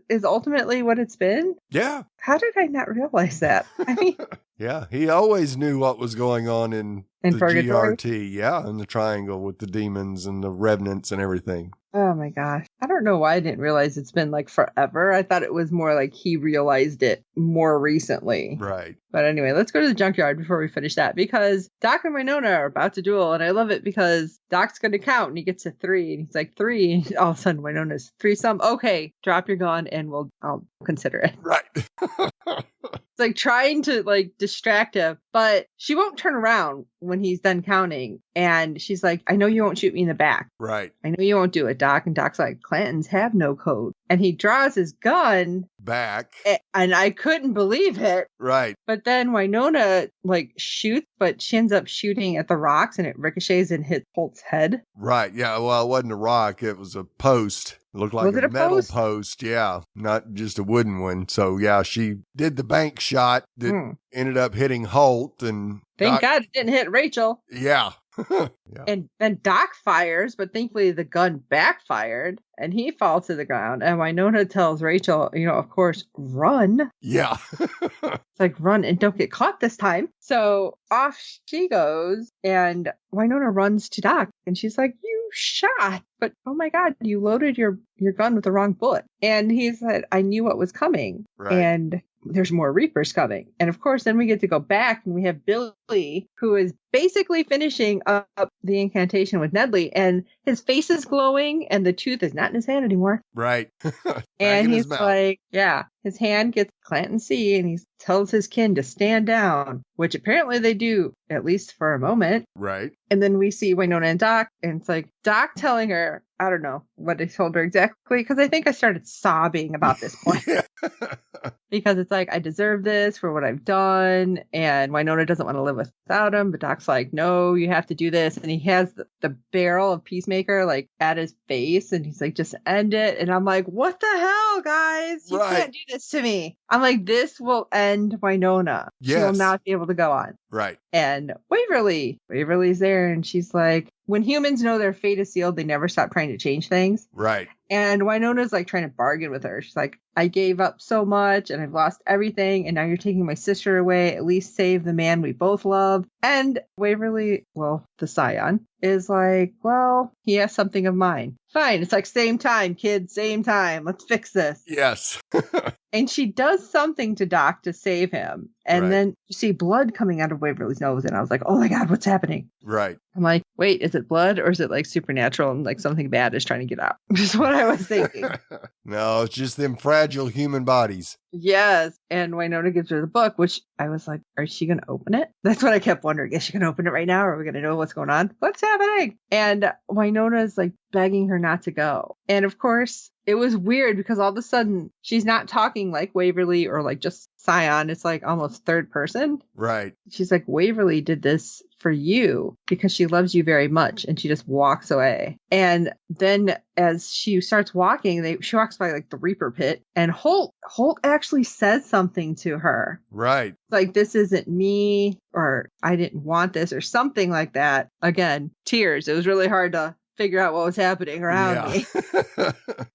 is ultimately what it's been? Yeah. How did I not realize that? I mean, yeah, he always knew what was going on in the Purgatory? GRT. Yeah, in the triangle with the demons and the revenants and everything. Oh my gosh. I don't know why I didn't realize it's been like forever. I thought it was more like he realized it more recently. Right. But anyway, let's go to the junkyard before we finish that because Doc and Wynonna are about to duel. And I love it because Doc's going to count and he gets to 3 and he's like 3. And all of a sudden Wynonna's 3-some. Okay, drop your gun and I'll consider it. Right. It's like trying to like distract him, but she won't turn around when he's done counting. And she's like, I know you won't shoot me in the back. Right. I know you won't do it, Doc. And Doc's like, Clantons have no code. And he draws his gun back. And I couldn't believe it. Right. But then Wynonna like shoots, but she ends up shooting at the rocks and it ricochets and hits Holt's head. Right. Yeah. Well, it wasn't a rock. It was a post. It looked like a metal post. Yeah. Not just a wooden one. So yeah, she did the bank shot that ended up hitting Holt and thank God it didn't hit Rachel. Yeah. Yeah. And then Doc fires, but thankfully the gun backfired and he falls to the ground. And Wynonna tells Rachel, of course, run. Yeah. It's like, run and don't get caught this time. So off she goes and Wynonna runs to Doc and she's like, you shot. But oh my God, you loaded your gun with the wrong bullet. And he said, I knew what was coming. Right. And there's more Reapers coming. And of course, then we get to go back and we have Billy, who is basically finishing up the incantation with Nedley, and his face is glowing and the tooth is not in his hand anymore. Right. And he's like, his hand gets Clanton C and he tells his kin to stand down, which apparently they do, at least for a moment. Right. And then we see Wynonna and Doc, and it's like Doc telling her, I don't know what he told her exactly, because I think I started sobbing about this point. Because it's like, I deserve this for what I've done, and Wynonna doesn't want to live without him, but Doc's like, no, you have to do this. And he has the barrel of Peacemaker like at his face, and he's like, just end it. And I'm like, what the hell, guys? You can't do this to me. I'm like, this will end Wynonna. Yes. She will not be able to go on. Right. And Waverly's there, and she's like, when humans know their fate is sealed, they never stop trying to change things. Right. And Wynonna's like trying to bargain with her. She's like, I gave up so much and I've lost everything. And now you're taking my sister away. At least save the man we both love. And Waverly, the scion, is like, well, he has something of mine. Fine. It's like, same time, kids, same time. Let's fix this. Yes. And she does something to Doc to save him. And then you see blood coming out of Waverly's nose. And I was like, oh my God, what's happening? Right. I'm like, wait, is it blood or is it like supernatural and like something bad is trying to get out? Just what I was thinking. No, it's just them fragile human bodies. Yes. And Wynonna gives her the book, which I was like, is she going to open it? That's what I kept wondering. Is she going to open it right now? Or are we going to know what's going on? What's happening? And Wynonna is like begging her not to go. And of course, it was weird because all of a sudden she's not talking like Waverly or like just Scion. It's like almost third person. Right. She's like, Waverly did this for you because she loves you very much. And she just walks away. And then as she starts walking, she walks by like the Reaper pit, and Holt actually says something to her. Right. Like, this isn't me, or I didn't want this, or something like that. Again, tears. It was really hard to figure out what was happening around me.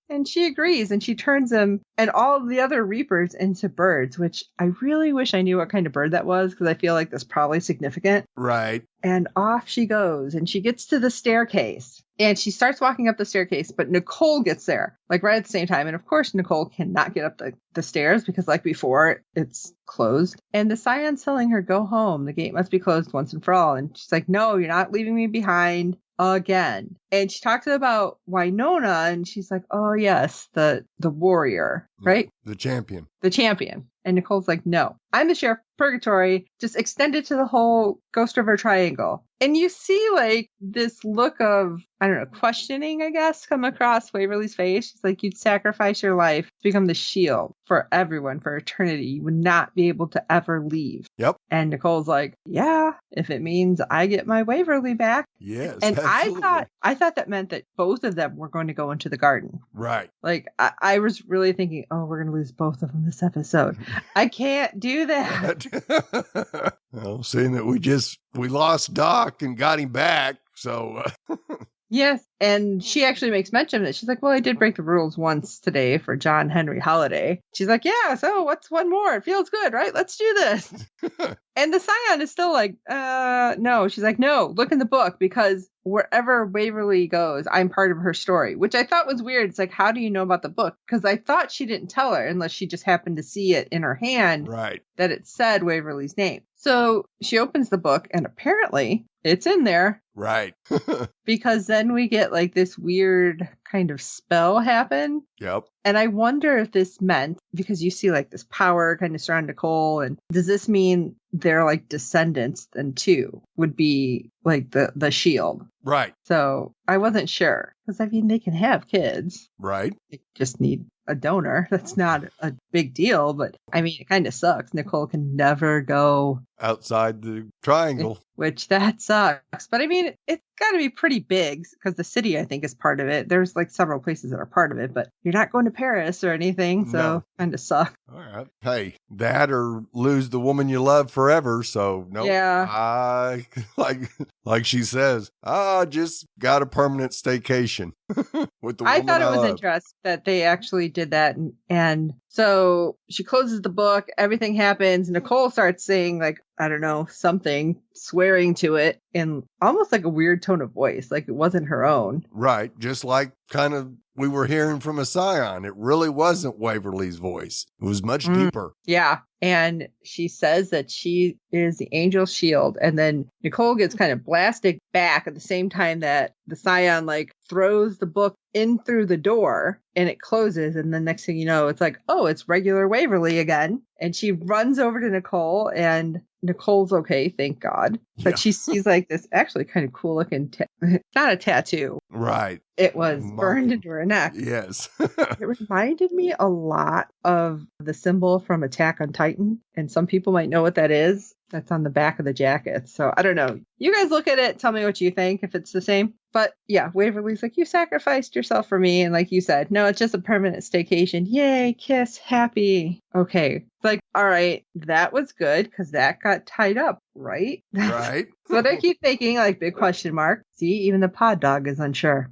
And she agrees, and she turns him and all of the other Reapers into birds, which I really wish I knew what kind of bird that was, because I feel like that's probably significant. Right. And off she goes, and she gets to the staircase, and she starts walking up the staircase, but Nicole gets there, like right at the same time. And of course, Nicole cannot get up the stairs because, like before, it's closed. And the Scion's telling her, go home. The gate must be closed once and for all. And she's like, no, you're not leaving me behind again. And she talks about Wynonna, and she's like, oh yes, the warrior, right? The champion. The champion. And Nicole's like, no, I'm the sheriff of Purgatory. Just extend it to the whole Ghost River Triangle. And you see like this look of, I don't know, questioning, I guess, come across Waverly's face. She's like, you'd sacrifice your life to become the shield for everyone for eternity. You would not be able to ever leave. Yep. And Nicole's like, yeah, if it means I get my Waverly back. Yes. And absolutely. I thought that meant that both of them were going to go into the garden. Right. Like, I was really thinking, oh, we're going to lose both of them this episode. I can't do that. Well, seeing that we lost Doc and got him back, so Yes. And she actually makes mention of it. She's like, well, I did break the rules once today for John Henry Holiday. She's like, yeah, so what's one more? It feels good, right? Let's do this. And the Scion is still like, no. She's like, no, look in the book, because wherever Waverly goes, I'm part of her story, which I thought was weird. It's like, how do you know about the book? Because I thought she didn't tell her unless she just happened to see it in her hand, right, that it said Waverly's name. So she opens the book, and apparently it's in there. Right. Because then we get like this weird kind of spell happen. Yep. And I wonder if this meant, because you see like this power kind of surround Nicole, and does this mean they're like descendants then too, would be like the shield? Right. So I wasn't sure, because I mean, they can have kids. Right. They just need a donor. That's not a big deal, but I mean, it kind of sucks. Nicole can never go outside the triangle, which that sucks. But I mean, it's got to be pretty big, because the city, I think, is part of it. There's like several places that are part of it, but you're not going to Paris or anything, so No. kind of sucks. All right. Hey, that or lose the woman you love forever. So no, Yeah. I like she says, I just got a permanent staycation with the woman I thought it was love. interesting that they actually did that. And so she closes the book, everything happens. Nicole starts saying, like, I don't know, something, swearing to it in almost like a weird tone of voice, like it wasn't her own. Right. Just like kind of we were hearing from a Scion. It really wasn't Waverly's voice. It was much deeper. Yeah. And she says that she is the angel's shield. And then Nicole gets kind of blasted back at the same time that the Scion like throws the book in through the door, and it closes. And then next thing you know, it's like, oh, it's regular Waverly again. And she runs over to Nicole, and Nicole's okay, thank God. But Yeah. she sees like this actually kind of cool looking, not a tattoo. Right. It was burned Marking. into her neck. Yes. It reminded me a lot of the symbol from Attack on Titan. And some people might know what that is. That's on the back of the jacket. So I don't know. You guys look at it. Tell me what you think, if it's the same. But yeah, Waverly's like, you sacrificed yourself for me. And like you said, no, it's just a permanent staycation. Yay, kiss, happy. Okay. It's like, all right, that was good, because that got tied up, right? Right. So I keep thinking, like, big question mark. See, even the pod dog is unsure.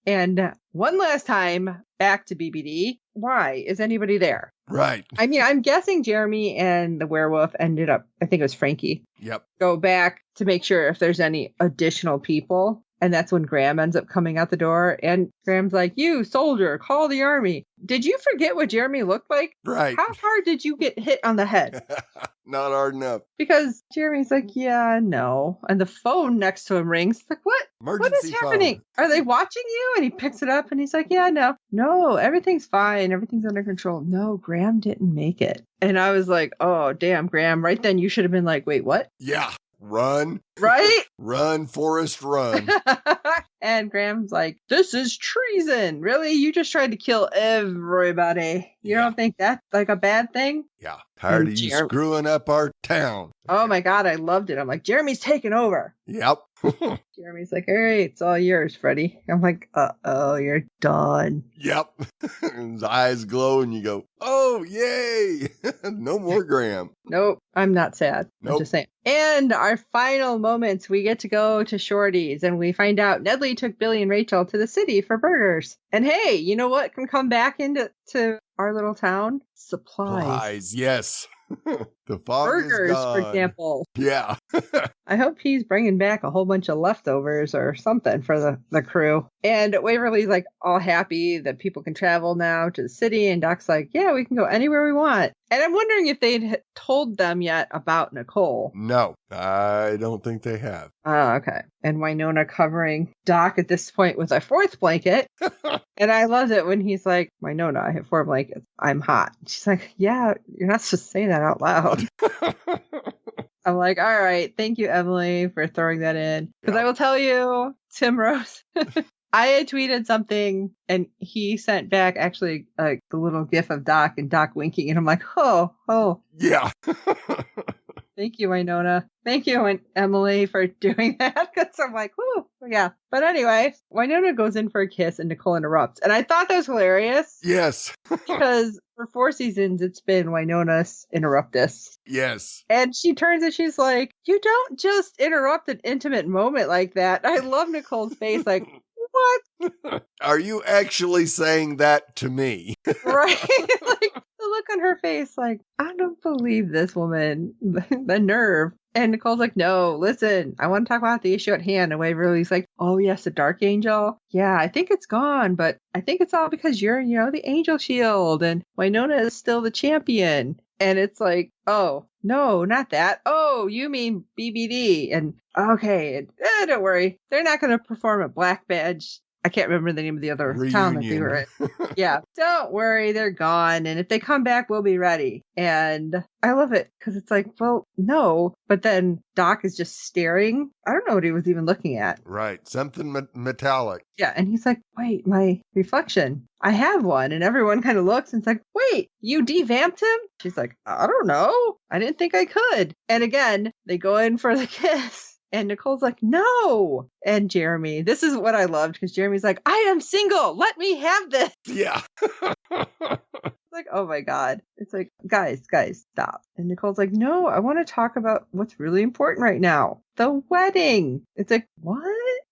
And one last time, back to BBD. Why? Is anybody there? Right. I mean, I'm guessing Jeremy and the werewolf ended up, I think it was Frankie, Yep. go back to make sure if there's any additional people. And that's when Graham ends up coming out the door. And Graham's like, you, soldier, call the army. Did you forget what Jeremy looked like? Right. How hard did you get hit on the head? Not hard enough. Because Jeremy's like, yeah, no. And the phone next to him rings. It's like, what? What is Emergency happening? phone. Are they watching you? And he picks it up and he's like, yeah, no. No, everything's fine. Everything's under control. No, Graham didn't make it. And I was like, oh, damn, Graham. Right then you should have been like, wait, what? Yeah. Run. Right? Run, Forrest, run. And Graham's like, this is treason. Really? You just tried to kill everybody. You don't think that's like a bad thing? Yeah. Tired And of you screwing up our town. Oh my God, I loved it. I'm like, Jeremy's taking over. Yep. Jeremy's like, all right, it's all yours, Freddie. I'm like, uh-oh, you're done. Yep. His eyes glow and you go, oh, yay. No more Graham. Nope, I'm not sad. Nope. I'm just saying. And our final moments, we get to go to Shorty's and we find out Nedley took Billy and Rachel to the city for burgers. And hey, you know what can come back into our little town? Supplies. Yes. The fog burgers, is gone. for example. Yeah. I hope he's bringing back a whole bunch of leftovers or something for the crew. And Waverly's like all happy that people can travel now to the city. And Doc's like, yeah, we can go anywhere we want. And I'm wondering if they'd told them yet about Nicole. No, I don't think they have. Oh, okay. And Wynonna covering Doc at this point with a fourth blanket. And I loved it when he's like, Wynonna, I have 4 blankets. I'm hot. She's like, yeah, you're not supposed to say that out loud. I'm like, all right, thank you, Emily, for throwing that in. Because I will tell you, Tim Rose, I had tweeted something and he sent back actually the little gif of Doc and Doc winking. And I'm like, oh. Yeah. Thank you, Wynonna. Thank you, Emily, for doing that. Because I'm like, whoo, yeah. But anyway, Wynonna goes in for a kiss and Nicole interrupts. And I thought that was hilarious. Yes. Because for 4 seasons, it's been Wynonna's interruptus. Yes. And she turns and she's like, you don't just interrupt an intimate moment like that. I love Nicole's face. Like, what? Are you actually saying that to me? Right? Like, the look on her face, like, I don't believe this woman. The nerve. And Nicole's like, no, listen, I want to talk about the issue at hand. And Waverly's like, oh, yes, the Dark Angel. Yeah, I think it's gone, but I think it's all because you're, the Angel Shield. And Wynonna is still the champion. And it's like, oh, no, not that. Oh, you mean BBD. And okay, don't worry. They're not going to perform at Black Badge. I can't remember the name of the other town that they were in. Yeah. Don't worry. They're gone. And if they come back, we'll be ready. And I love it because it's like, well, no. But then Doc is just staring. I don't know what he was even looking at. Right. Something metallic. Yeah. And he's like, wait, my reflection. I have one. And everyone kind of looks and it's like, wait, you devamped him? She's like, I don't know. I didn't think I could. And again, they go in for the kiss. And Nicole's like, no. And Jeremy, this is what I loved because Jeremy's like, I am single. Let me have this. Yeah. It's like, oh my God. It's like, guys, stop. And Nicole's like, no, I want to talk about what's really important right now. The wedding. It's like, what?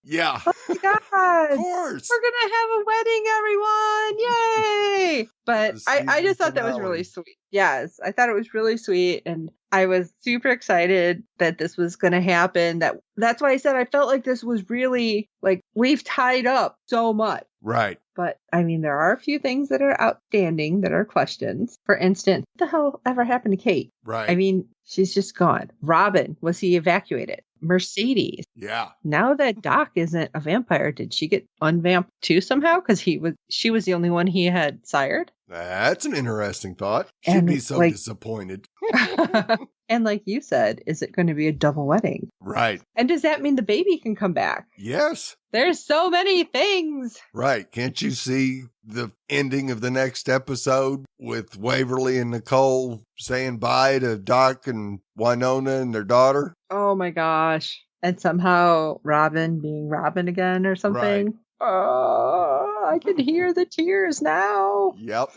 Yeah. Oh my God. Of course. We're going to have a wedding, everyone. Yay. But I just thought that was really sweet. Yes. I thought it was really sweet. And I was super excited that this was going to happen. That's why I said I felt like this was really like we've tied up so much. Right. But I mean, there are a few things that are outstanding that are questions. For instance, what the hell ever happened to Kate? Right. I mean, she's just gone. Robin, was he evacuated? Mercedes. Yeah. Now that Doc isn't a vampire, did she get unvamped too somehow? Because she was the only one he had sired. That's an interesting thought. She'd be so disappointed. And like you said, is it going to be a double wedding? Right. And does that mean the baby can come back? Yes. There's so many things. Right. Can't you see the ending of the next episode with Waverly and Nicole saying bye to Doc and Wynonna and their daughter? Oh my gosh. And somehow Robin being Robin again or something. Right. Oh, I can hear the tears now. Yep.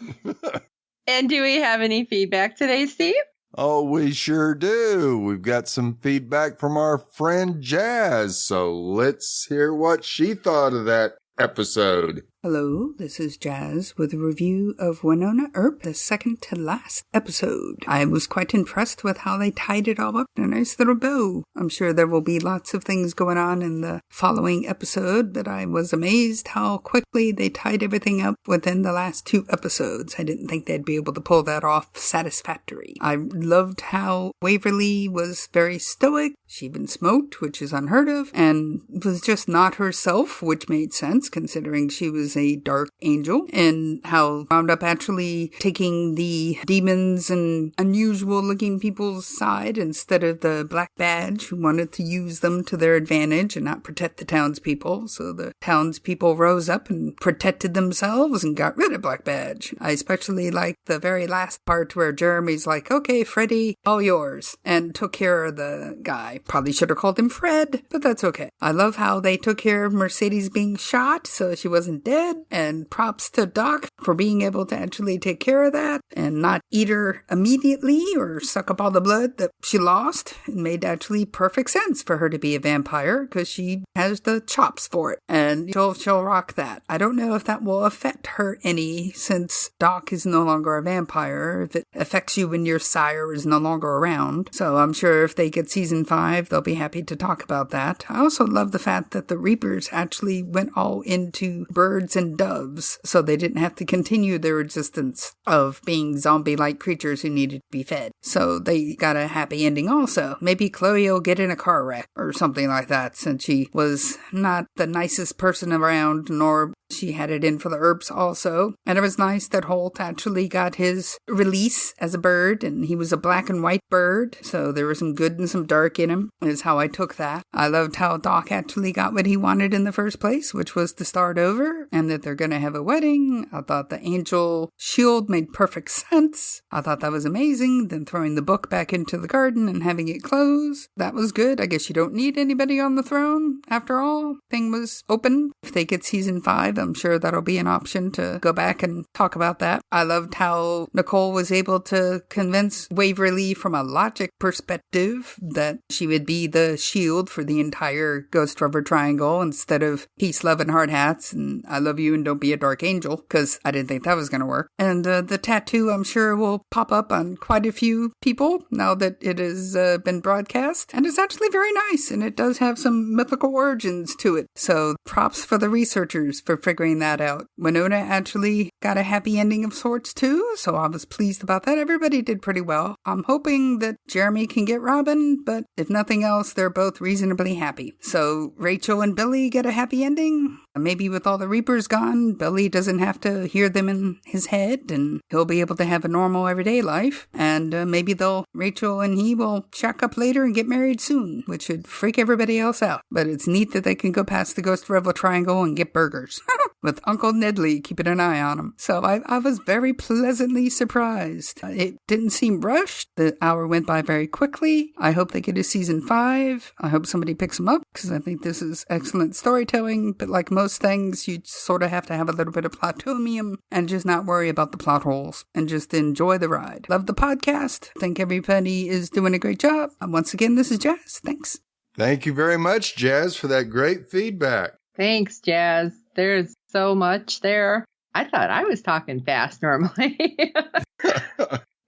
And do we have any feedback today, Steve? Oh, we sure do. We've got some feedback from our friend Jazz, so let's hear what she thought of that episode. Hello, this is Jazz with a review of Wynonna Earp, the second to last episode. I was quite impressed with how they tied it all up in a nice little bow. I'm sure there will be lots of things going on in the following episode, but I was amazed how quickly they tied everything up within the last 2 episodes. I didn't think they'd be able to pull that off satisfactory. I loved how Waverly was very stoic. She even smoked, which is unheard of, and was just not herself, which made sense considering she was is a dark angel, and how wound up actually taking the demons and unusual looking people's side instead of the Black Badge, who wanted to use them to their advantage and not protect the townspeople. So the townspeople rose up and protected themselves and got rid of Black Badge. I especially like the very last part where Jeremy's like, okay, Freddy, all yours, and took care of the guy. Probably should have called him Fred, but that's okay. I love how they took care of Mercedes being shot so she wasn't dead, and props to Doc for being able to actually take care of that and not eat her immediately or suck up all the blood that she lost. It made actually perfect sense for her to be a vampire because she has the chops for it, and she'll rock that. I don't know if that will affect her any, since Doc is no longer a vampire, if it affects you when your sire is no longer around. So I'm sure if they get season 5, they'll be happy to talk about that. I also love the fact that the Reapers actually went all into birds and doves, so they didn't have to continue their existence of being zombie-like creatures who needed to be fed. So they got a happy ending also. Maybe Chloe will get in a car wreck or something like that, since she was not the nicest person around, nor she had it in for the Earps also. And it was nice that Holt actually got his release as a bird, and he was a black and white bird, so there was some good and some dark in him, is how I took that. I loved how Doc actually got what he wanted in the first place, which was to start over, and that they're going to have a wedding. I thought the angel shield made perfect sense. I thought that was amazing. Then throwing the book back into the garden and having it close, that was good. I guess you don't need anybody on the throne, after all. Thing was open. If they get season 5, I'm sure that'll be an option to go back and talk about that. I loved how Nicole was able to convince Waverly from a logic perspective that she would be the shield for the entire Ghost River Triangle instead of peace, love, and hard hats, and I love you and don't be a dark angel, because I didn't think that was going to work. And the tattoo, I'm sure, will pop up on quite a few people now that it has been broadcast, and it's actually very nice, and it does have some mythical origins to it. So props for the researchers for figuring that out. Wynonna actually got a happy ending of sorts too, so I was pleased about that. Everybody did pretty well. I'm hoping that Jeremy can get Robin, but if nothing else, they're both reasonably happy. So Rachel and Billy get a happy ending. Maybe with all the Reapers gone, Billy doesn't have to hear them in his head, and he'll be able to have a normal everyday life. And maybe Rachel and he will shack up later and get married soon, which should freak everybody else out. But it's neat that they can go past the Ghost River Triangle and get burgers with Uncle Nedley keeping an eye on them. So I was very pleasantly surprised. It didn't seem rushed. The hour went by very quickly. I hope they get a season 5. I hope somebody picks them up, because I think this is excellent storytelling. But like most things, you sort of have to have a little bit of platomium and just not worry about the plot holes and just enjoy the ride. Love the podcast. Think everybody is doing a great job. Once again, this is Jazz. Thanks. Thank you very much, Jazz, for that great feedback. Thanks, Jazz. There's so much there. I thought I was talking fast normally.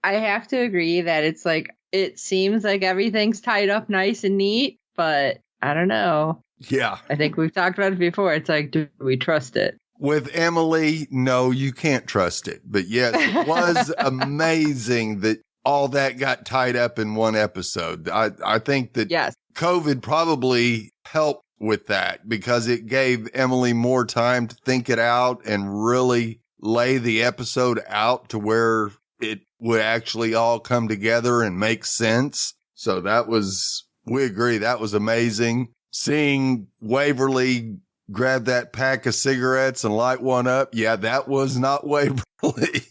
I have to agree that it's like, it seems like everything's tied up nice and neat, but I don't know. Yeah. I think we've talked about it before. It's like, do we trust it? With Emily, no, you can't trust it. But yes, it was amazing that all that got tied up in one episode. I think that yes. COVID probably helped with that, because it gave Emily more time to think it out and really lay the episode out to where it would actually all come together and make sense. So we agree, that was amazing. Seeing Waverly grab that pack of cigarettes and light one up. Yeah, that was not Waverly.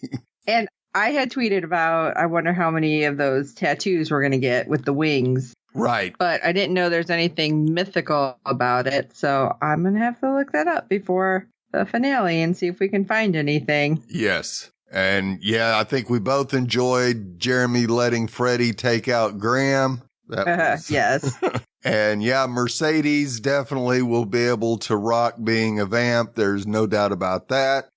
And I had tweeted about, I wonder how many of those tattoos we're going to get with the wings. Right. But I didn't know there's anything mythical about it. So I'm going to have to look that up before the finale and see if we can find anything. Yes. And yeah, I think we both enjoyed Jeremy letting Freddie take out Graham. Yes. And yeah, Mercedes definitely will be able to rock being a vamp. There's no doubt about that.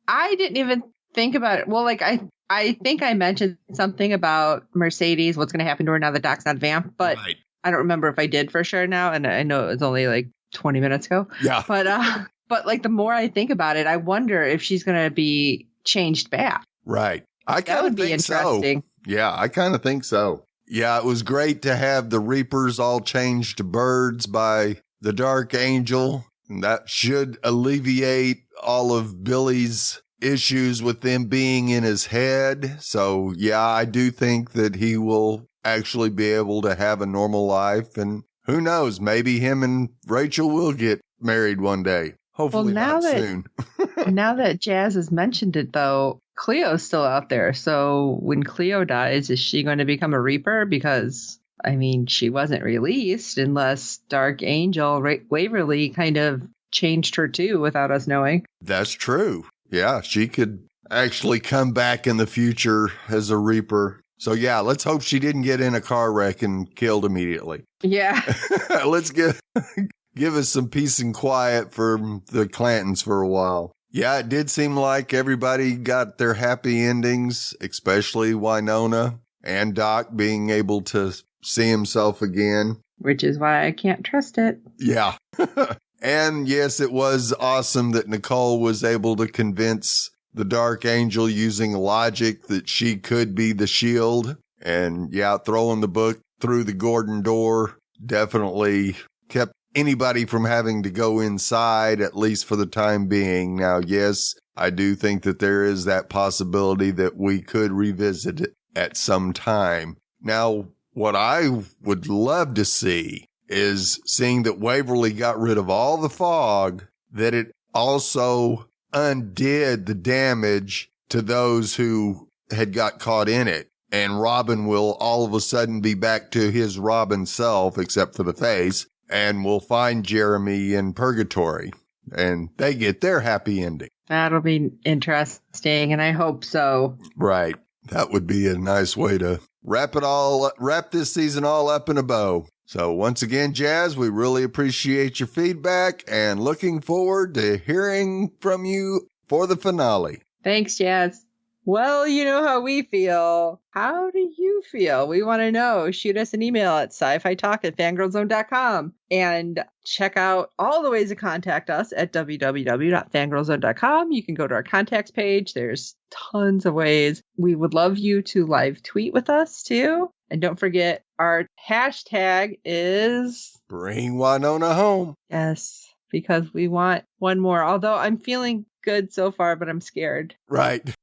I didn't even think about it. Well, like I think I mentioned something about Mercedes, what's going to happen to her now that Doc's not a vamp, but right. I don't remember if I did for sure now. And I know it was only like 20 minutes ago. Yeah. But like the more I think about it, I wonder if she's going to be changed back. Right. That would be interesting. So. Yeah, I kind of think so. Yeah, it was great to have the Reapers all changed to birds by the Dark Angel. And that should alleviate all of Billy's issues with them being in his head. So, yeah, I do think that he will actually be able to have a normal life. And who knows, maybe him and Rachel will get married one day. Hopefully not soon. Now that Jazz has mentioned it, though, Cleo's still out there. So when Cleo dies, is she going to become a Reaper? Because, I mean, she wasn't released unless Dark Angel Waverly kind of changed her too without us knowing. That's true. Yeah, she could actually come back in the future as a Reaper. So, yeah, let's hope she didn't get in a car wreck and killed immediately. Yeah. Let's give us some peace and quiet for the Clantons for a while. Yeah, it did seem like everybody got their happy endings, especially Wynonna and Doc being able to see himself again. Which is why I can't trust it. Yeah. And yes, it was awesome that Nicole was able to convince the Dark Angel using logic that she could be the shield. And yeah, throwing the book through the Gordon door definitely kept anybody from having to go inside, at least for the time being. Now, yes, I do think that there is that possibility that we could revisit it at some time. Now, what I would love to see is seeing that Waverly got rid of all the fog, that it also undid the damage to those who had got caught in it. And Robin will all of a sudden be back to his Robin self, except for the face, and will find Jeremy in purgatory. And they get their happy ending. That'll be interesting, and I hope so. Right. That would be a nice way to wrap this season all up in a bow. So once again, Jazz, we really appreciate your feedback and looking forward to hearing from you for the finale. Thanks, Jazz. Well, you know how we feel. How do you feel? We want to know. Shoot us an email at sci-fi talk@fangirlzone.com and check out all the ways to contact us at www.fangirlzone.com. You can go to our contacts page. There's tons of ways. We would love you to live tweet with us too. And don't forget, our hashtag is Bring Wynonna Home. Yes, because we want one more. Although I'm feeling good so far, but I'm scared. Right.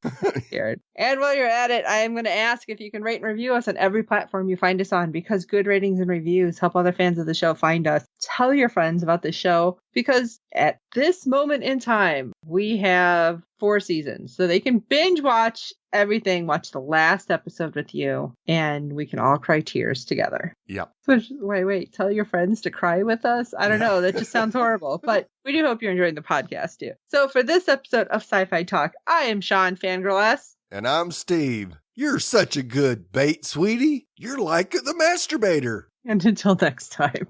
Scared. And while you're at it, I am going to ask if you can rate and review us on every platform you find us on, because good ratings and reviews help other fans of the show find us. Tell your friends about the show, because at this moment in time, we have 4 seasons. So they can binge watch everything, watch the last episode with you, and we can all cry tears together. Yep. So wait, tell your friends to cry with us? I don't know. That just sounds horrible. But we do hope you're enjoying the podcast too. So for this episode of Sci-Fi Talk, I am Sean Fangirl S. And I'm Steve. You're such a good bait, sweetie. You're like the masturbator. And until next time.